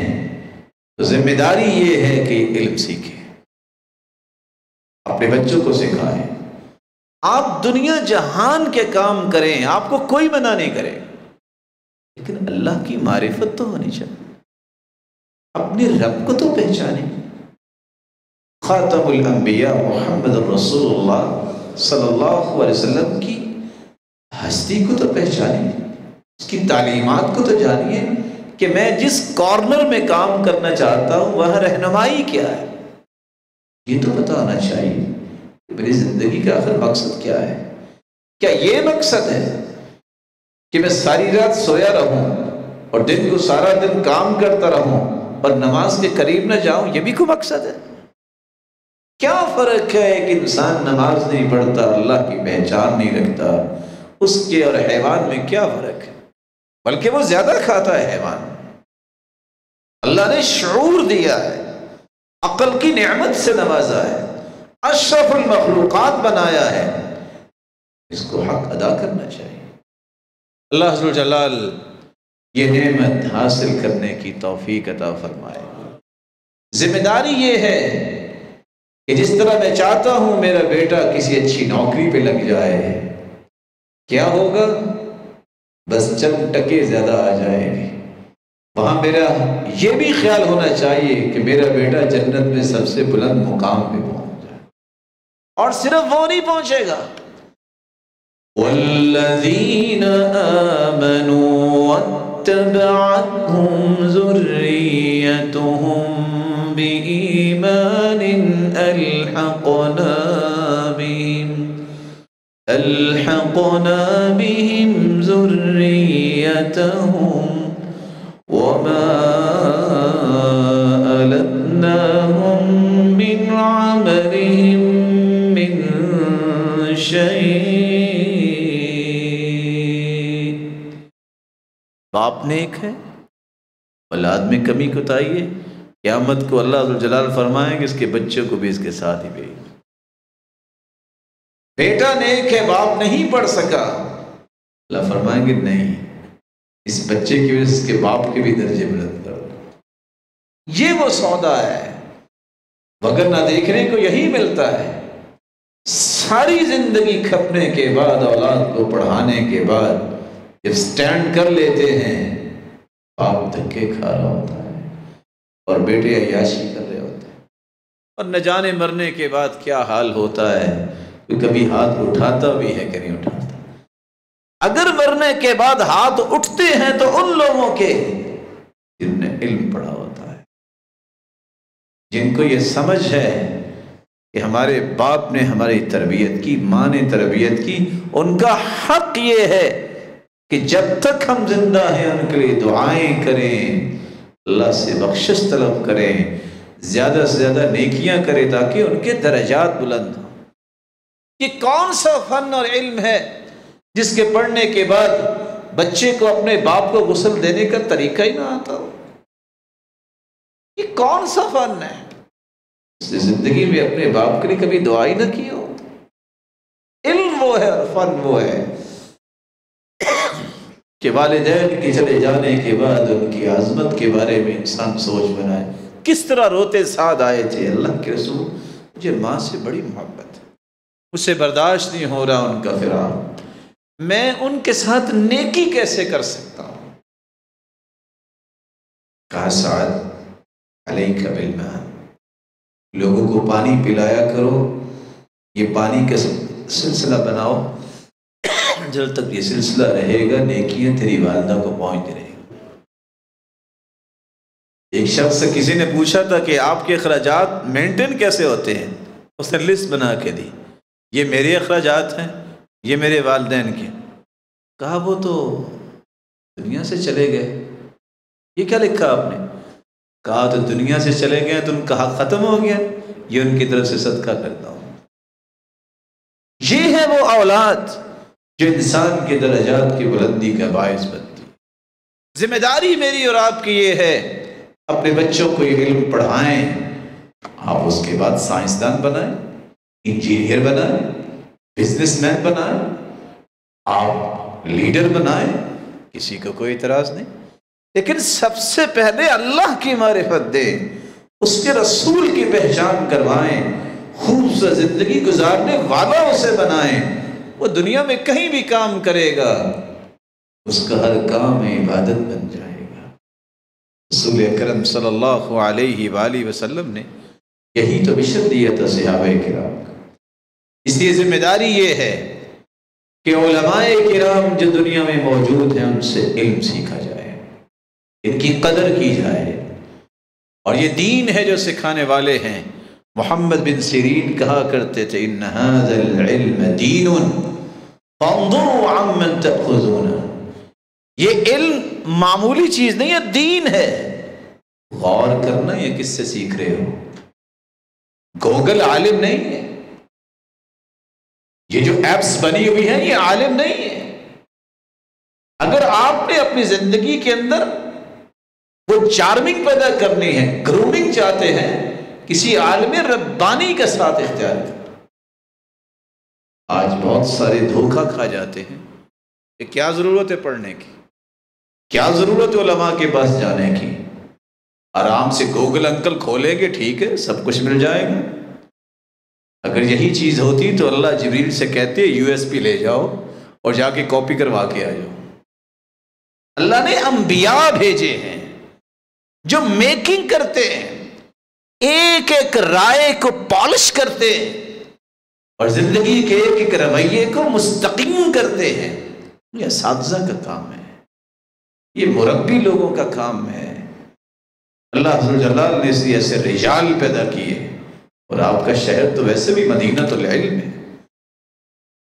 تو ذمہ داری یہ ہے کہ علم سیکھیں، اپنے بچوں کو سکھائیں۔ آپ دنیا جہان کے کام کریں، آپ کو کوئی منع نہیں کرے، لیکن اللہ کی معرفت تو ہونی چاہیے۔ اپنے رب کو تو پہچانے۔ خاتم الانبیاء محمد الرسول اللہ صلی اللہ علیہ وسلم کی ہستی کو تو پہچانے، اس کی تعلیمات کو تو جانیے کہ میں جس کارنر میں کام کرنا چاہتا ہوں وہاں رہنمائی کیا ہے، یہ تو پتہ ہونا چاہیے کہ میری زندگی کا آخر مقصد کیا ہے۔ کیا یہ مقصد ہے کہ میں ساری رات سویا رہوں اور دن کو سارا دن کام کرتا رہوں اور نماز کے قریب نہ جاؤں؟ یہ بھی کوئی مقصد ہے؟ کیا فرق ہے کہ انسان نماز نہیں پڑھتا، اللہ کی پہچان نہیں رکھتا، اس کے اور حیوان میں کیا فرق ہے؟ بلکہ وہ زیادہ کھاتا ہے حیوان۔ اللہ نے شعور دیا ہے، عقل کی نعمت سے نوازا ہے، اشرف المخلوقات بنایا ہے، اس کو حق ادا کرنا چاہیے۔ اللہ ذو الجلال یہ نعمت حاصل کرنے کی توفیق عطا فرمائے۔ ذمہ داری یہ ہے کہ جس طرح میں چاہتا ہوں میرا بیٹا کسی اچھی نوکری پہ لگ جائے، کیا ہوگا؟ بس چند ٹکے زیادہ آ جائیں گے، وہاں میرا یہ بھی خیال ہونا چاہیے کہ میرا بیٹا جنت میں سب سے بلند مقام پہ پہنچ جائے، اور صرف وہ نہیں پہنچے گا۔ والذین آمنوا واتبعتهم ذریتهم بإیمان ألحقنا بهم ذريتهم وما ألتناهم من عملهم من شيء۔ باپ نیک ہے، اولاد میں کمی کوتاہی ہے، قیامت کو اللہ ذو الجلال فرمائیں گے اس کے بچوں کو بھی اس کے ساتھ ہی بھیج۔ بیٹا نیک ہے، باپ نہیں پڑھ سکا، اللہ فرمائیں گے نہیں، اس بچے کی وجہ سے اس کے باپ کے بھی درجے بلند کر دو۔ یہ وہ سودا ہے، مگر نہ دیکھنے کو یہی ملتا ہے۔ ساری زندگی کھپنے کے بعد، اولاد کو پڑھانے کے بعد جب سٹینڈ کر لیتے ہیں، باپ دھکے کھا رہا ہوتا ہے اور بیٹے عیاشی کر رہے ہوتے ہیں، اور نہ جانے مرنے کے بعد کیا حال ہوتا ہے، کبھی ہاتھ اٹھاتا بھی ہے کہ نہیں اٹھاتا۔ اگر مرنے کے بعد ہاتھ اٹھتے ہیں تو ان لوگوں کے جن نے علم پڑھا ہوتا ہے، جن کو یہ سمجھ ہے کہ ہمارے باپ نے ہماری تربیت کی، ماں نے تربیت کی، ان کا حق یہ ہے کہ جب تک ہم زندہ ہیں ان کے لیے دعائیں کریں، اللہ سے بخشش طلب کریں، زیادہ سے زیادہ نیکیاں کریں تاکہ ان کے درجات بلند ہوں۔ یہ کون سا فن اور علم ہے جس کے پڑھنے کے بعد بچے کو اپنے باپ کو غسل دینے کا طریقہ ہی نہ آتا ہو؟ یہ کون سا فن ہے؟ اس نے زندگی میں اپنے باپ کے لیے کبھی دعا ہی نہ کی ہو۔ علم وہ ہے اور فن وہ ہے کہ والدین کے چلے جانے کے بعد ان کی عظمت کے بارے میں انسان سوچ بنائے۔ کس طرح روتے ساتھ آئے تھے، اللہ کے رسول مجھے ماں سے بڑی محبت ہے، مجھ سے برداشت نہیں ہو رہا ان کا فراق، میں ان کے ساتھ نیکی کیسے کر سکتا ہوں؟ کہا سعد علیک بالماء، لوگوں کو پانی پلایا کرو، یہ پانی کا سلسلہ بناؤ، جب تک یہ سلسلہ رہے گا نیکیاں تیری والدہ کو پہنچتی رہے گی۔ ایک شخص سے کسی نے پوچھا تھا کہ آپ کے اخراجات مینٹین کیسے ہوتے ہیں، اس نے لسٹ بنا کے دی، یہ میرے اخراجات ہیں، یہ میرے والدین کے۔ کہا وہ تو دنیا سے چلے گئے، یہ کیا لکھا آپ نے؟ کہا تو دنیا سے چلے گئے تو ان کا حق ختم ہو گیا، یہ ان کی طرف سے صدقہ کرتا ہوں۔ یہ ہے وہ اولاد جو انسان کے درجات کی بلندی کا باعث بنتی۔ ذمہ داری میری اور آپ کی یہ ہے اپنے بچوں کو یہ علم پڑھائیں، آپ اس کے بعد سائنسدان بنائیں، انجینئر بنائیں، بزنس مین بنائیں، آپ لیڈر بنائیں، کسی کو کوئی اعتراض نہیں، لیکن سب سے پہلے اللہ کی معرفت دیں، اس کے رسول کی پہچان کروائیں، خوبصورت زندگی گزارنے والا اسے بنائیں۔ وہ دنیا میں کہیں بھی کام کرے گا، اس کا ہر کام عبادت بن جائے۔ رسول اکرم صلی اللہ علیہ وآلہ وسلم نے یہی تو مشن دیا تھا صحابہ کرام کو۔ اس لیے ذمہ داری یہ ہے کہ علماء کرام جو دنیا میں موجود ہیں ان سے علم سیکھا جائے، ان کی قدر کی جائے، اور یہ دین ہے جو سکھانے والے ہیں۔ محمد بن سیرین کہا کرتے تھے ان ھذا العلم دین فانظروا عمن تأخذون، یہ علم معمولی چیز نہیں ہے، دین ہے، غور کرنا یہ کس سے سیکھ رہے ہو۔ گوگل عالم نہیں ہے، یہ جو ایپس بنی ہوئی ہیں یہ عالم نہیں ہے۔ اگر آپ نے اپنی زندگی کے اندر وہ چارمنگ پیدا کرنی ہے، گرومنگ چاہتے ہیں، کسی عالم ربانی کے ساتھ اختیار کریں۔ آج بہت سارے دھوکہ کھا جاتے ہیں کہ کیا ضرورت ہے پڑھنے کی، کیا ضرورت ہے علماء کے پاس جانے کی، آرام سے گوگل انکل کھولیں گے، ٹھیک ہے سب کچھ مل جائے گا۔ اگر یہی چیز ہوتی تو اللہ جبریل سے کہتے USB لے جاؤ اور جا کے کاپی کروا کے آ جاؤ۔ اللہ نے انبیاء بھیجے ہیں جو میکنگ کرتے ہیں، ایک ایک رائے کو پالش کرتے ہیں اور زندگی کے ایک ایک رویے کو مستقیم کرتے ہیں۔ یہ اساتذہ کا کام ہے، یہ مربی لوگوں کا کام ہے۔ اللہ عز و جلال نے اس لیے ایسے رجال پیدا کیے، اور آپ کا شہر تو ویسے بھی مدینۃ العلم ہے۔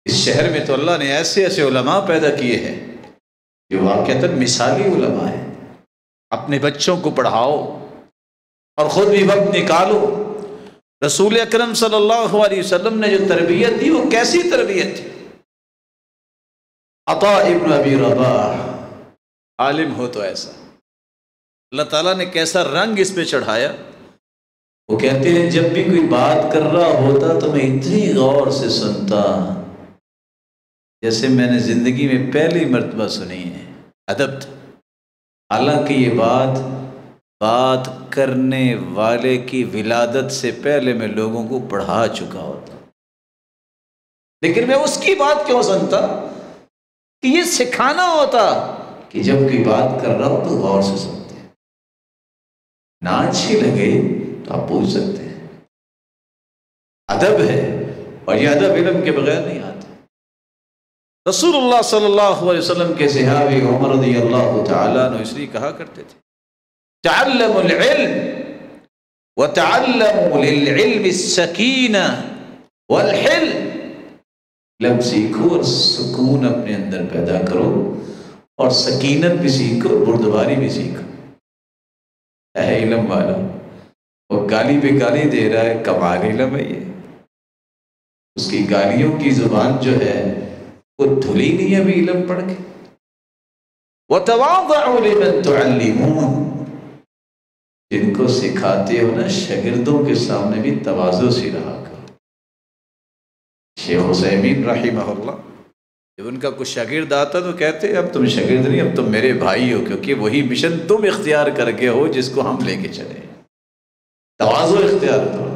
اس شہر میں تو اللہ نے ایسے ایسے علماء پیدا کیے ہیں جو واقعتاً مثالی علماء ہیں۔ اپنے بچوں کو پڑھاؤ اور خود بھی وقت نکالو۔ رسول اکرم صلی اللہ علیہ وسلم نے جو تربیت دی وہ کیسی تربیت تھی؟ عطاء ابن ابی رباح عالم ہو تو ایسا، اللہ تعالیٰ نے کیسا رنگ اس پہ چڑھایا۔ وہ کہتے ہیں جب بھی کوئی بات کر رہا ہوتا تو میں اتنی غور سے سنتا جیسے میں نے زندگی میں پہلی مرتبہ سنی ہے۔ ادب تھا، حالانکہ یہ بات کرنے والے کی ولادت سے پہلے میں لوگوں کو پڑھا چکا ہوتا، لیکن میں اس کی بات کیوں سنتا کہ یہ سکھانا ہوتا کہ جب کوئی بات کر رہا ہو تو غور سے سنتے ہیں، نہ اچھی لگے تو آپ پوچھ سکتے ہیں۔ ادب ہے، اور یہ ادب علم کے بغیر نہیں آتا۔ رسول اللہ صلی اللہ علیہ وسلم کے صحابی عمر رضی اللہ تعالیٰ عنہ اس لیے کہا کرتے تھے تعلموا العلم وتعلموا للعلم السکینہ والحلم، علم سیکھو اور سکون اپنے اندر پیدا کرو، اور سکینت بھی سیکھو، بردباری بھی سیکھو۔ اے علم والا، وہ گالی پہ گالی دے رہا ہے، کمال علم ہے یہ۔ اس کی گالیوں کی زبان جو ہے وہ دھلی نہیں ہے ابھی علم پڑھ کے۔ وَتَوَاضَعُوا لِمَن تُعَلِّمُونَ، جن کو سکھاتے ہو نا شاگردوں کے سامنے بھی تواضع سے رہا کرو۔ شیخ عثیمین رحمہ اللہ جب ان کا کچھ شاگرد آتا تو کہتے اب تم شاگرد نہیں، اب تم میرے بھائی ہو، کیونکہ وہی مشن تم اختیار کر کے ہو جس کو ہم لے کے چلے۔ تواضع اختیار کرو۔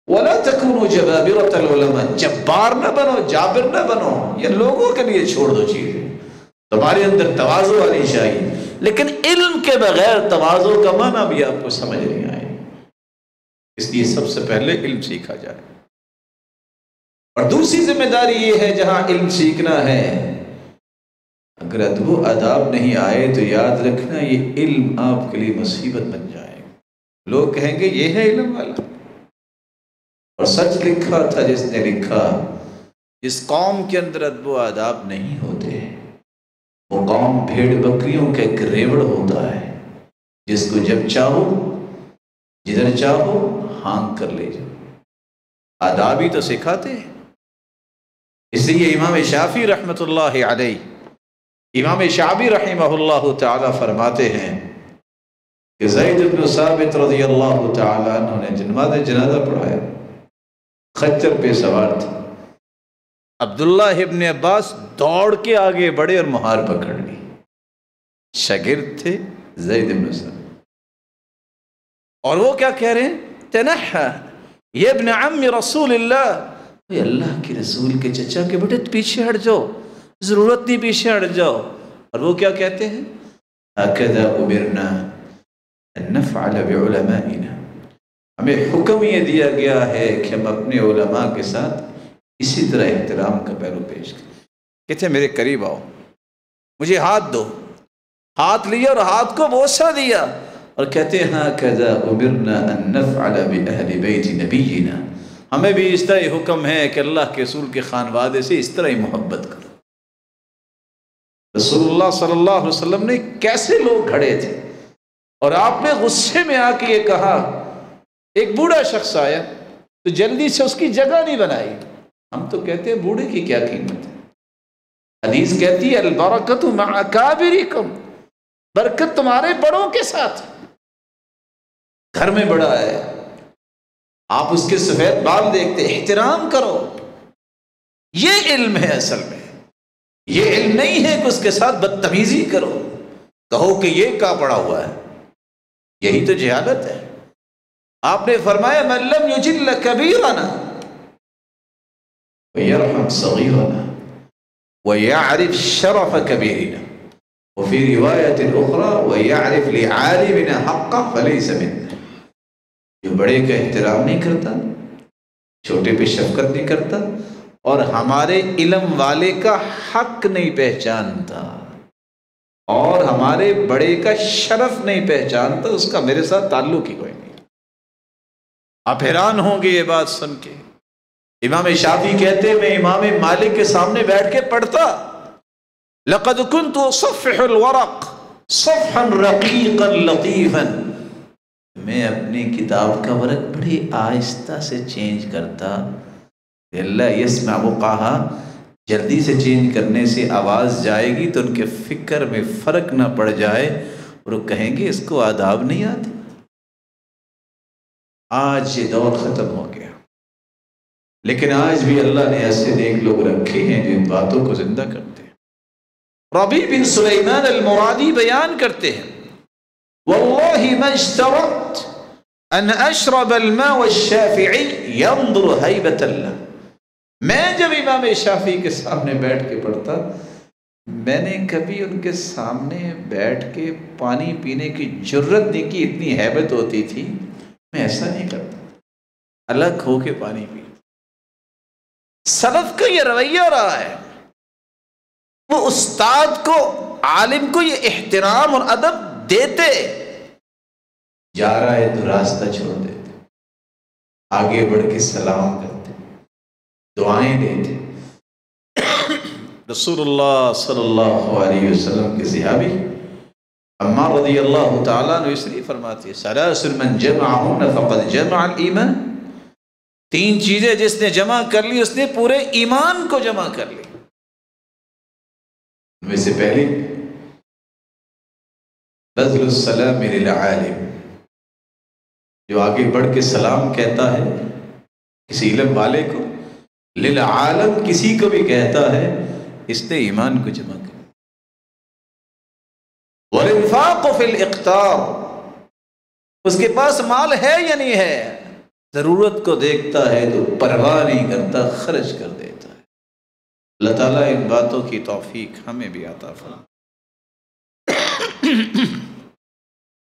وَلَا تَكُونُوا جَبَابِرَةَ الْعُلَمَاء، جبار نہ بنو، جابر نہ بنو، یہ لوگوں کے لیے چھوڑ دو چیزیں، تمہارے اندر تواضع آنی چاہیے۔ لیکن علم کے بغیر تواضع کا معنی بھی آپ کو سمجھ نہیں آئے، اس لیے سب سے پہلے علم سیکھا جائے۔ اور دوسری ذمہ داری یہ ہے جہاں علم سیکھنا ہے، اگر ادب و آداب نہیں آئے تو یاد رکھنا یہ علم آپ کے لیے مصیبت بن جائے گا۔ لوگ کہیں گے یہ ہے علم والا، اور سچ لکھا تھا جس نے لکھا، جس قوم کے اندر ادب و آداب نہیں ہوتے وہ قوم بھیڑ بکریوں کا ایک ریوڑ ہوتا ہے، جس کو جب چاہو جدھر چاہو ہانک کر لے جاؤ۔ آداب ہی تو سکھاتے ہیں۔ اس لیے امام شافعی رحمۃ اللہ علیہ، امام شعبی رحمہ اللہ تعالی فرماتے ہیں کہ زید بن ثابت رضی اللہ تعالی عنہ نے نماز جنازہ پڑھایا، خچر پہ سوار تھا۔ عبداللہ ابن عباس دوڑ کے آگے بڑھے اور مہار پکڑ لی، شاگرد تھے زید بن ثابت، اور وہ کیا کہہ رہے ہیں؟ تنحى یہ ابن عم رسول اللہ، اللہ کے رسول کے چچا کے بیٹے پیچھے ہٹ جاؤ، ضرورت نہیں پیچھے ہٹ جاؤ۔ اور وہ کیا کہتے ہیں؟ هكذا أمرنا أن نفعل بعلمائنا، ہمیں حکم یہ دیا گیا ہے کہ ہم اپنے علماء کے ساتھ اسی طرح احترام کا پہلو پیش کریں۔ کہتے ہیں میرے قریب آؤ، مجھے ہاتھ دو، ہاتھ لیا اور ہاتھ کو بوسہ دیا اور کہتے ہیں ہاکذا امرنا ان نفعل باہل بیت نبینا، ہمیں بھی اس طرح حکم ہے کہ اللہ کے رسول کے خانوادے سے اس طرح ہی محبت کرو۔ رسول اللہ صلی اللہ علیہ وسلم نے کیسے لوگ کھڑے تھے اور آپ نے غصے میں آ کے یہ کہا، ایک بوڑھا شخص آیا تو جلدی سے اس کی جگہ نہیں بنائی۔ ہم تو کہتے ہیں بوڑھے کی کیا قیمت ہے، حدیث کہتی ہے البرکۃ مع اکابرکم، برکت تمہارے بڑوں کے ساتھ۔ گھر میں بڑا ہے، آپ اس کے سفید بال دیکھتے، احترام کرو، یہ علم ہے اصل میں۔ یہ علم نہیں ہے کہ اس کے ساتھ بدتمیزی کرو، کہو کہ یہ کا پڑا ہوا ہے، یہی تو جہالت ہے۔ آپ نے فرمایا من لم یجل کبیرنا ویرحم صغیرنا ویعرف شرف کبیرنا وفی روایت اخرى ویعرف لعالمنا حقا فلیس منا، جو بڑے کا احترام نہیں کرتا، چھوٹے پہ شفقت نہیں کرتا اور ہمارے علم والے کا حق نہیں پہچانتا اور ہمارے بڑے کا شرف نہیں پہچانتا، اس کا میرے ساتھ تعلق ہی کوئی نہیں۔ آپ حیران ہوں گے یہ بات سن کے۔ امام شافعی کہتے ہیں میں امام مالک کے سامنے بیٹھ کے پڑھتا، لقد كنت اصفح الورق صفحا رقیقا لطیفا، میں اپنی کتاب کا ورق بڑی آہستہ سے چینج کرتا، اللہ یسمع وقاہا، جلدی سے چینج کرنے سے آواز جائے گی تو ان کے فکر میں فرق نہ پڑ جائے اور وہ کہیں گے اس کو آداب نہیں آتے۔ آج یہ دور ختم ہو گیا، لیکن آج بھی اللہ نے ایسے نیک لوگ رکھے ہیں جو ان باتوں کو زندہ کرتے ہیں۔ ربیع بن سلیمان المرادی بیان کرتے ہیں واللہ ما اشترط ان اشرب الماء والشافعی ينظر ہیبۃ اللہ، میں جب امام شافعی کے سامنے بیٹھ کے پڑھتا، میں نے کبھی ان کے سامنے بیٹھ کے پانی پینے کی جرت نہیں کی، اتنی ہیبت ہوتی تھی، میں ایسا نہیں کرتا، الگ ہو کے پانی پی۔ سلف کا یہ رویہ رہا ہے، وہ استاد کو، عالم کو یہ احترام اور ادب دیتے، جا رہا ہے تو راستہ چھوڑ دیتے، آگے بڑھ کے سلام کرتے، دعائیں دیتے۔ رسول اللہ صلی اللہ علیہ وسلم کے صحابی عمار رضی اللہ تعالیٰ عنہ اس لیے فرماتے ہیں ثلاث من جمعہن فقد جمع الایمان، تین چیزیں جس نے جمع کر لی اس نے پورے ایمان کو جمع کر لی۔ ان میں سے پہلی بذل السلام للعالم، جو آگے بڑھ کے سلام کہتا ہے کسی علم والے کو، للعالم کسی کو بھی کہتا ہے، اس نے ایمان کو جمع کر۔ والانفاق فی الاقتار، اس کے پاس مال ہے یا نہیں ہے، ضرورت کو دیکھتا ہے تو پرواہ نہیں کرتا، خرچ کر دیتا ہے۔ اللہ تعالیٰ ان باتوں کی توفیق ہمیں بھی عطا فرمائے۔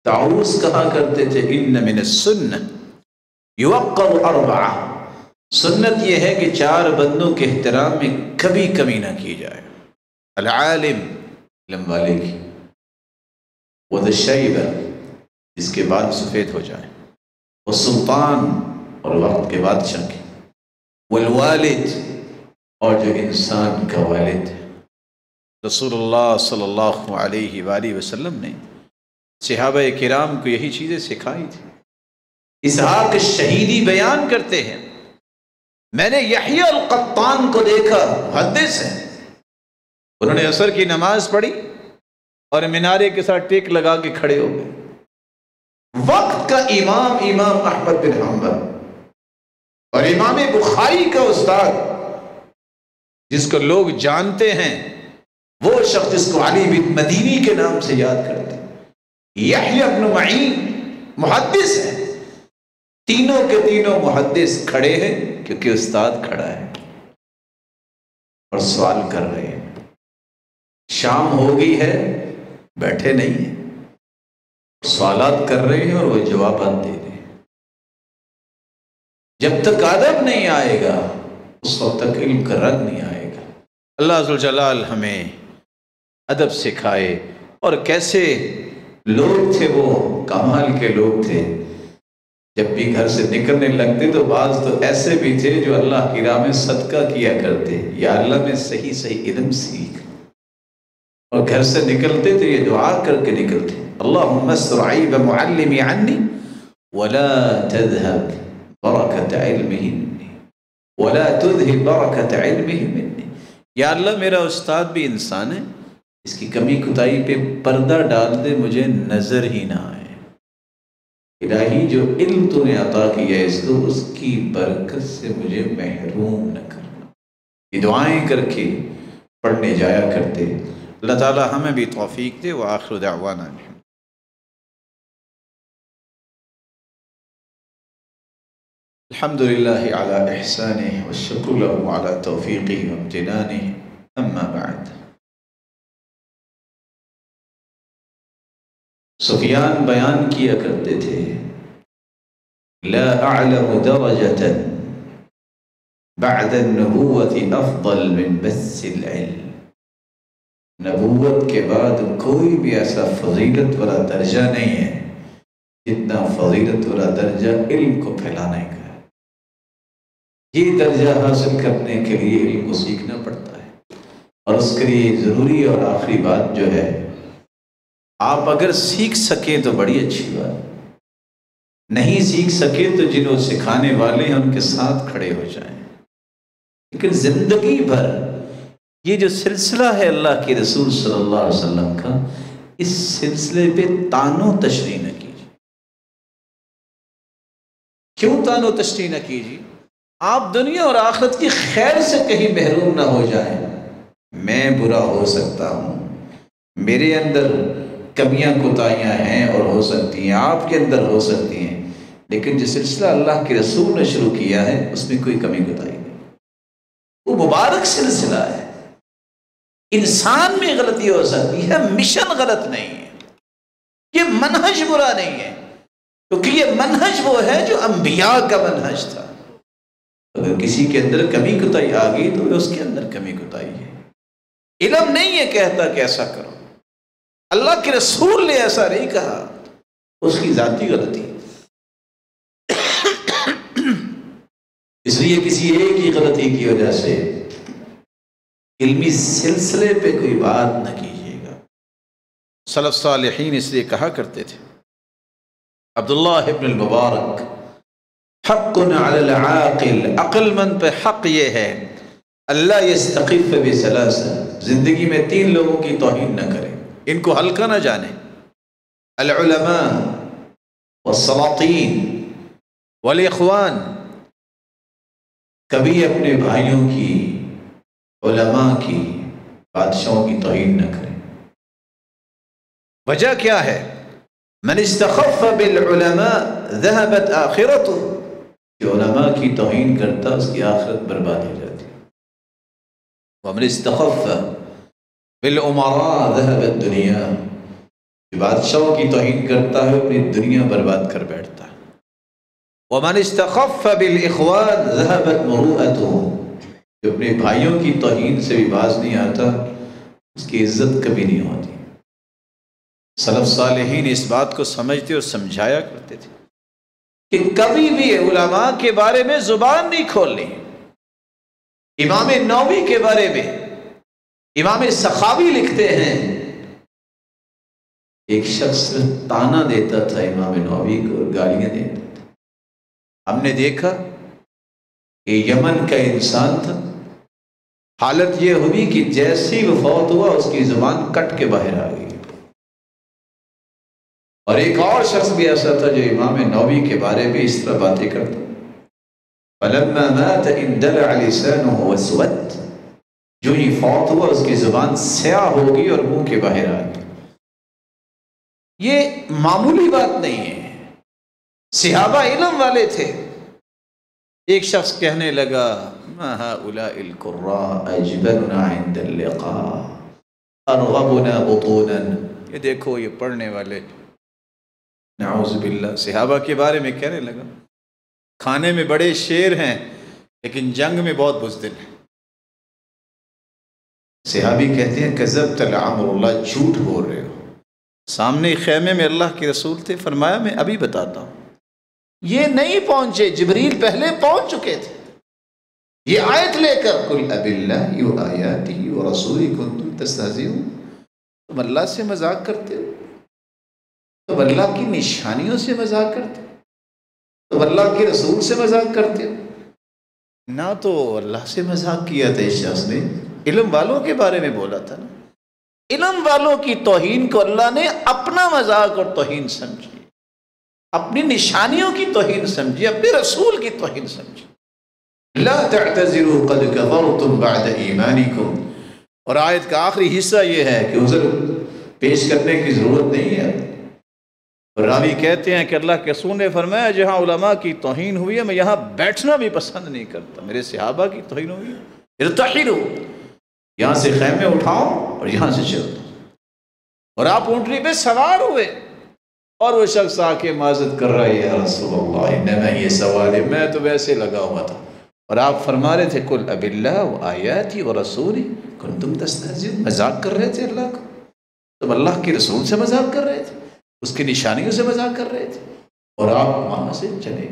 طاؤوس کہا کرتے تھے ان من السنہ یوقر اربعہ، سنت یہ ہے کہ چار بندوں کے احترام میں کبھی کمی نہ کی جائے، العالم، علم والے کی، وذالشیبہ، جس کے بال سفید ہو جائے، والسلطان، اور وقت کے بادشاہ کی، والوالد، اور جو انسان کا والد ہے۔ رسول اللہ صلی اللہ علیہ وآلہ وسلم نے صحابہ کرام کو یہی چیزیں سکھائی تھی۔ اسحاق الشہیدی بیان کرتے ہیں میں نے یحییٰ القطان کو دیکھا، محدث ہیں، انہوں نے عصر کی نماز پڑھی اور مینارے کے ساتھ ٹیک لگا کے کھڑے ہو گئے۔ وقت کا امام امام احمد بن حنبل اور امام بخاری کا استاد جس کو لوگ جانتے ہیں، وہ شخص جس کو علی بن مدینی کے نام سے یاد کرتے ہیں، یحییٰ بن معین محدث ہیں، تینوں کے تینوں محدث کھڑے ہیں کیونکہ استاد کھڑا ہے اور سوال کر رہے ہیں۔ شام ہو گئی ہے، بیٹھے نہیں ہیں، سوالات کر رہے ہیں اور وہ جوابات دے رہے ہیں۔ جب تک ادب نہیں آئے گا اس وقت تک علم کا رنگ نہیں آئے گا۔ اللہ ذوالجلال ہمیں ادب سکھائے۔ اور کیسے لوگ تھے وہ، کمال کے لوگ تھے، جب بھی گھر سے نکلنے لگتے تو بعض تو ایسے بھی تھے جو اللہ کی راہ میں صدقہ کیا کرتے، یا اللہ میں صحیح صحیح علم سیکھ، اور گھر سے نکلتے تو یہ دعا کر کے نکلتے، اللہم استر عیب معلمی عنی ولا تذهب برکت علمہ منی ولا تذهب برکت علمہ منی۔ یا اللہ میرا استاد بھی انسان ہے، اس کی کمی کوتاہی پہ پردہ ڈال دے، مجھے نظر ہی نہ آئے۔ الہی جو علم تو نے عطا کیا ہے اس کو، اس کی برکت سے مجھے محروم نہ کرنا۔ یہ دعائیں کر کے پڑھنے جایا کرتے۔ اللہ تعالی ہمیں بھی توفیق دے۔ وآخر دعوانا الحمد للہ علی احسانہ والشکر له علی توفیقہ وامتنانہ، اما بعد۔ سفیان بیان کیا کرتے تھے، لا اعلم درجۃ بعد النبوۃ افضل من بث العلم۔ نبوت کے بعد کوئی بھی ایسا فضیلت والا درجہ نہیں ہے جتنا فضیلت والا درجہ علم کو پھیلانے کا ہے۔ یہ درجہ حاصل کرنے کے لیے علم کو سیکھنا پڑتا ہے، اور اس کے لیے ضروری اور آخری بات جو ہے، آپ اگر سیکھ سکیں تو بڑی اچھی بات، نہیں سیکھ سکے تو جنہوں سکھانے والے ہیں ان کے ساتھ کھڑے ہو جائیں۔ لیکن زندگی بھر یہ جو سلسلہ ہے اللہ کے رسول صلی اللہ علیہ وسلم کا، اس سلسلے پہ تانو تشریح نہ کیجیے۔ کیوں تانو تشریح نہ کیجیے؟ آپ دنیا اور آخرت کی خیر سے کہیں محروم نہ ہو جائیں۔ میں برا ہو سکتا ہوں، میرے اندر کمیاں کوتاہیاں ہیں اور ہو سکتی ہیں، آپ کے اندر ہو سکتی ہیں، لیکن جو سلسلہ اللہ کے رسول نے شروع کیا ہے اس میں کوئی کمی کوتاہی نہیں۔ وہ مبارک سلسلہ ہے۔ انسان میں غلطی ہو سکتی ہے، مشن غلط نہیں ہے، یہ منہج برا نہیں ہے، کیونکہ یہ منہج وہ ہے جو انبیاء کا منہج تھا۔ اگر کسی کے اندر کمی کوتاہی آ گئی تو اس کے اندر کمی کوتاہی ہے۔ علم نہیں ہے کہتا کہ ایسا کرو، اللہ کے رسول نے ایسا نہیں کہا، اس کی ذاتی غلطی۔ اس لیے کسی ایک ہی غلطی کی وجہ سے علمی سلسلے پہ کوئی بات نہ کیجیے گا۔ سلف صالحین اس لیے کہا کرتے تھے، عبداللہ ابن المبارک، حق علی العاقل، عقل مند پہ حق یہ ہے، اللہ یستخف بثلاثہ، زندگی میں 3 لوگوں کی توہین نہ کرے، ان کو ہلکا نہ جانے، العلماء والسلاطین والاخوان، کبھی اپنے بھائیوں کی، علماء کی، بادشاہوں کی توہین نہ کریں۔ وجہ کیا ہے؟ من استخف بالعلماء ذهبت آخرته، جو علماء کی توہین کرتا اس کی آخرت برباد ہو جاتی۔ ومن استخف بالعمراء ذهبت الدنیا، جو بادشاہوں کی توہین کرتا ہے اپنی دنیا برباد کر بیٹھتا ہے۔ ومن استخف بالاخوان ذهبت مروءته، جو اپنے بھائیوں کی توہین سے بھی باز نہیں آتا اس کی عزت کبھی نہیں ہوتی۔ سلف صالحین اس بات کو سمجھتے اور سمجھایا کرتے تھے کہ کبھی بھی علماء کے بارے میں زبان نہیں کھولنی۔ امام نووی کے بارے میں امام سخاوی لکھتے ہیں، ایک شخص تانا دیتا تھا امام نووی کو اور گالیاں دیتا تھا۔ ہم نے دیکھا کہ یمن کا انسان تھا، حالت یہ ہوئی کہ جیسے ہی وہ فوت ہوا اس کی زبان کٹ کے باہر آ گئی۔ اور ایک اور شخص بھی ایسا تھا جو امام نووی کے بارے میں اس طرح باتیں کرتا، فلما مات اندلع لسانه واسود، جو ہی فوت ہوا اس کی زبان سیاہ ہو گئی اور منہ کے باہر آ گئی۔ یہ معمولی بات نہیں ہے، صحابہ علم والے تھے۔ ایک شخص کہنے لگا، ما هؤلاء القراء اجبننا عند اللقاء ارغبنا بطونا، یہ دیکھو یہ پڑھنے والے نعوذ باللہ. صحابہ کے بارے میں کہنے لگا کھانے میں بڑے شیر ہیں لیکن جنگ میں بہت بزدل ہیں. صحابی کہتے ہیں کذبت لعمر اللہ، جھوٹ بول رہے ہو. سامنے خیمے میں اللہ کے رسول تھے. فرمایا میں ابھی بتاتا ہوں. یہ نہیں پہنچے، جبریل پہلے پہنچ چکے تھے یہ آیت لے کر، قل اب اللہ و آیاتہ و رسولہ کنتم تستہزئون. تم اللہ سے مذاق کرتے ہو، تم اللہ کی نشانیوں سے مذاق کرتے ہو، تم اللہ کے رسول سے مذاق کرتے ہو. نہ تو اللہ سے مذاق کیا تھا اس شخص نے، علم والوں کے بارے میں بولا تھا نا. علم والوں کی توہین کو اللہ نے اپنا مذاق اور توہین سمجھی، اپنی نشانیوں کی توہین سمجھی، اپنے رسول کی توہین سمجھی. لا تعتذروا قد كفرتم بعد ایمانکم. اور آیت کا آخری حصہ یہ ہے کہ عذر پیش کرنے کی ضرورت نہیں ہے. راوی کہتے ہیں کہ اللہ کے رسول نے فرمایا جہاں علماء کی توہین ہوئی ہے میں یہاں بیٹھنا بھی پسند نہیں کرتا. میرے صحابہ کی توہین ہوئی ہے، ارتحلوا، یہاں سے خیمے اٹھاؤ اور یہاں سے چل دو. اور آپ اونٹنی پہ سوار ہوئے اور وہ شخص آ کے معذرت کر رہا ہے یا رسول اللہ انما یہ سوال ہے، میں تو ویسے لگا ہوا تھا. اور آپ فرما رہے تھے قل اب اللہ و آیاتہ و رسولہ کنتم تستہزئون. مذاق کر رہے تھے اللہ کو، تم اللہ کے رسول سے مذاق کر رہے تھے، اس کی نشانیوں سے مذاق کر رہے تھے اور آپ وہاں سے چلے.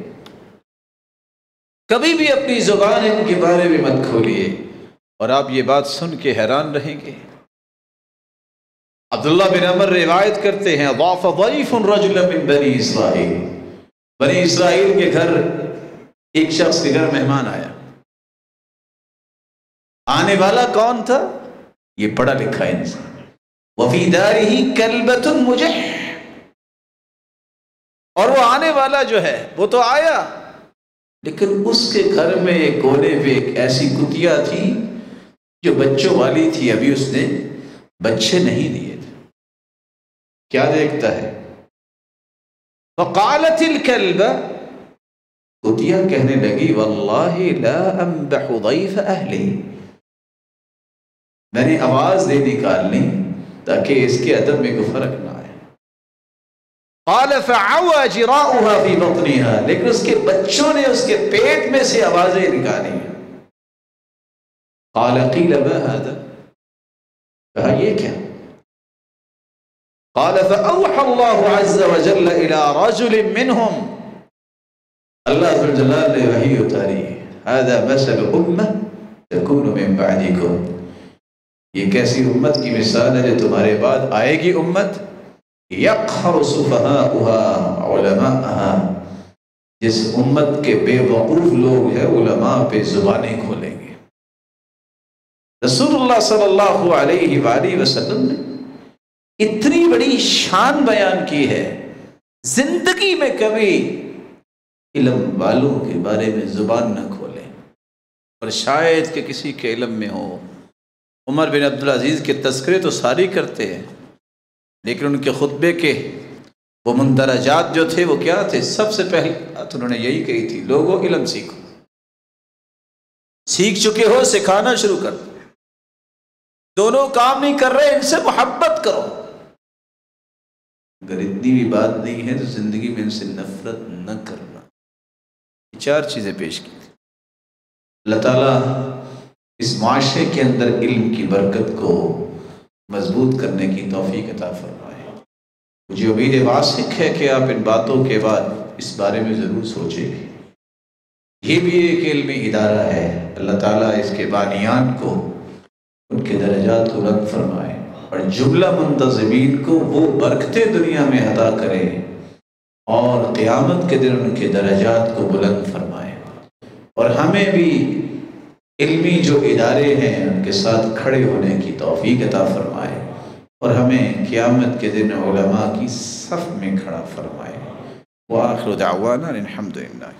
کبھی بھی اپنی زبان ان کے بارے میں مت کھولیے اور آپ یہ بات سن کے حیران رہیں گے. عبداللہ بن عمر روایت کرتے ہیں ضاف ضیف رجل من بنی اسرائیل. بنی اسرائیل کے گھر ایک شخص کے گھر مہمان آیا. آنے والا کون تھا؟ یہ پڑھا لکھا انسان. وفی دارہ کلبۃ مجح. اور وہ آنے والا جو ہے وہ تو آیا لیکن اس کے گھر میں ایک کونے پہ ایک ایسی کتیا تھی جو بچوں والی تھی، ابھی اس نے بچے نہیں دیے تھے. کیا دیکھتا ہے؟ فقالت الکلب، کتیا کہنے لگی واللہ لا امدح ضیف اہلی، میں نے آواز نہیں نکالنی تاکہ اس کے ادب میں کوئی فرق نہ آئے. قال فعوى جراؤها في بطنها، لیکن اس کے بچوں نے اس کے پیٹ میں سے آوازیں نکالی. قال قیل ما هذا، کہا یہ کیا؟ قال فأوحى الله عز وجل إلى رجل منهم، اللہ عز و جل نے وحی اتاری هذا مثل أمة تكون من بعدكم، یہ کیسی امت کی مثال ہے جو تمہارے بعد آئے گی. امت یقہر سفہاؤہا علماءہا، جس امت کے بے وقوف لوگ ہیں علماء پہ زبانیں کھولیں گے. رسول اللہ صلی اللہ علیہ وآلہ وسلم نے اتنی بڑی شان بیان کی ہے، زندگی میں کبھی علم والوں کے بارے میں زبان نہ کھولیں. اور شاید کہ کسی کے علم میں ہو. عمر بن عبدالعزیز کے تذکرے تو ساری کرتے ہیں لیکن ان کے خطبے کے وہ مندرجات جو تھے وہ کیا تھے؟ سب سے پہلے بات انہوں نے یہی کہی تھی لوگوں علم سیکھو، سیکھ چکے ہو سکھانا شروع کر دو. دونوں کام نہیں کر رہے، ان سے محبت کرو. اگر اتنی بھی بات نہیں ہے تو زندگی میں ان سے نفرت نہ کرنا. یہ 4 چیزیں پیش کی تھی. اللہ تعالیٰ اس معاشرے کے اندر علم کی برکت کو مضبوط کرنے کی توفیق عطا فرمائے. مجھے امید واسق ہے کہ آپ ان باتوں کے بعد اس بارے میں ضرور سوچیں گے. یہ بھی ایک علمی ادارہ ہے. اللہ تعالیٰ اس کے بانیان کو ان کے درجات کو بلند فرمائے اور جملہ منتظمین کو وہ برکتیں دنیا میں عطا کرے اور قیامت کے دن ان کے درجات کو بلند فرمائے. اور ہمیں بھی علمی جو ادارے ہیں ان کے ساتھ کھڑے ہونے کی توفیق عطا فرمائے اور ہمیں قیامت کے دن علماء کی صف میں کھڑا فرمائے. وآخر دعوانا الحمدللہ.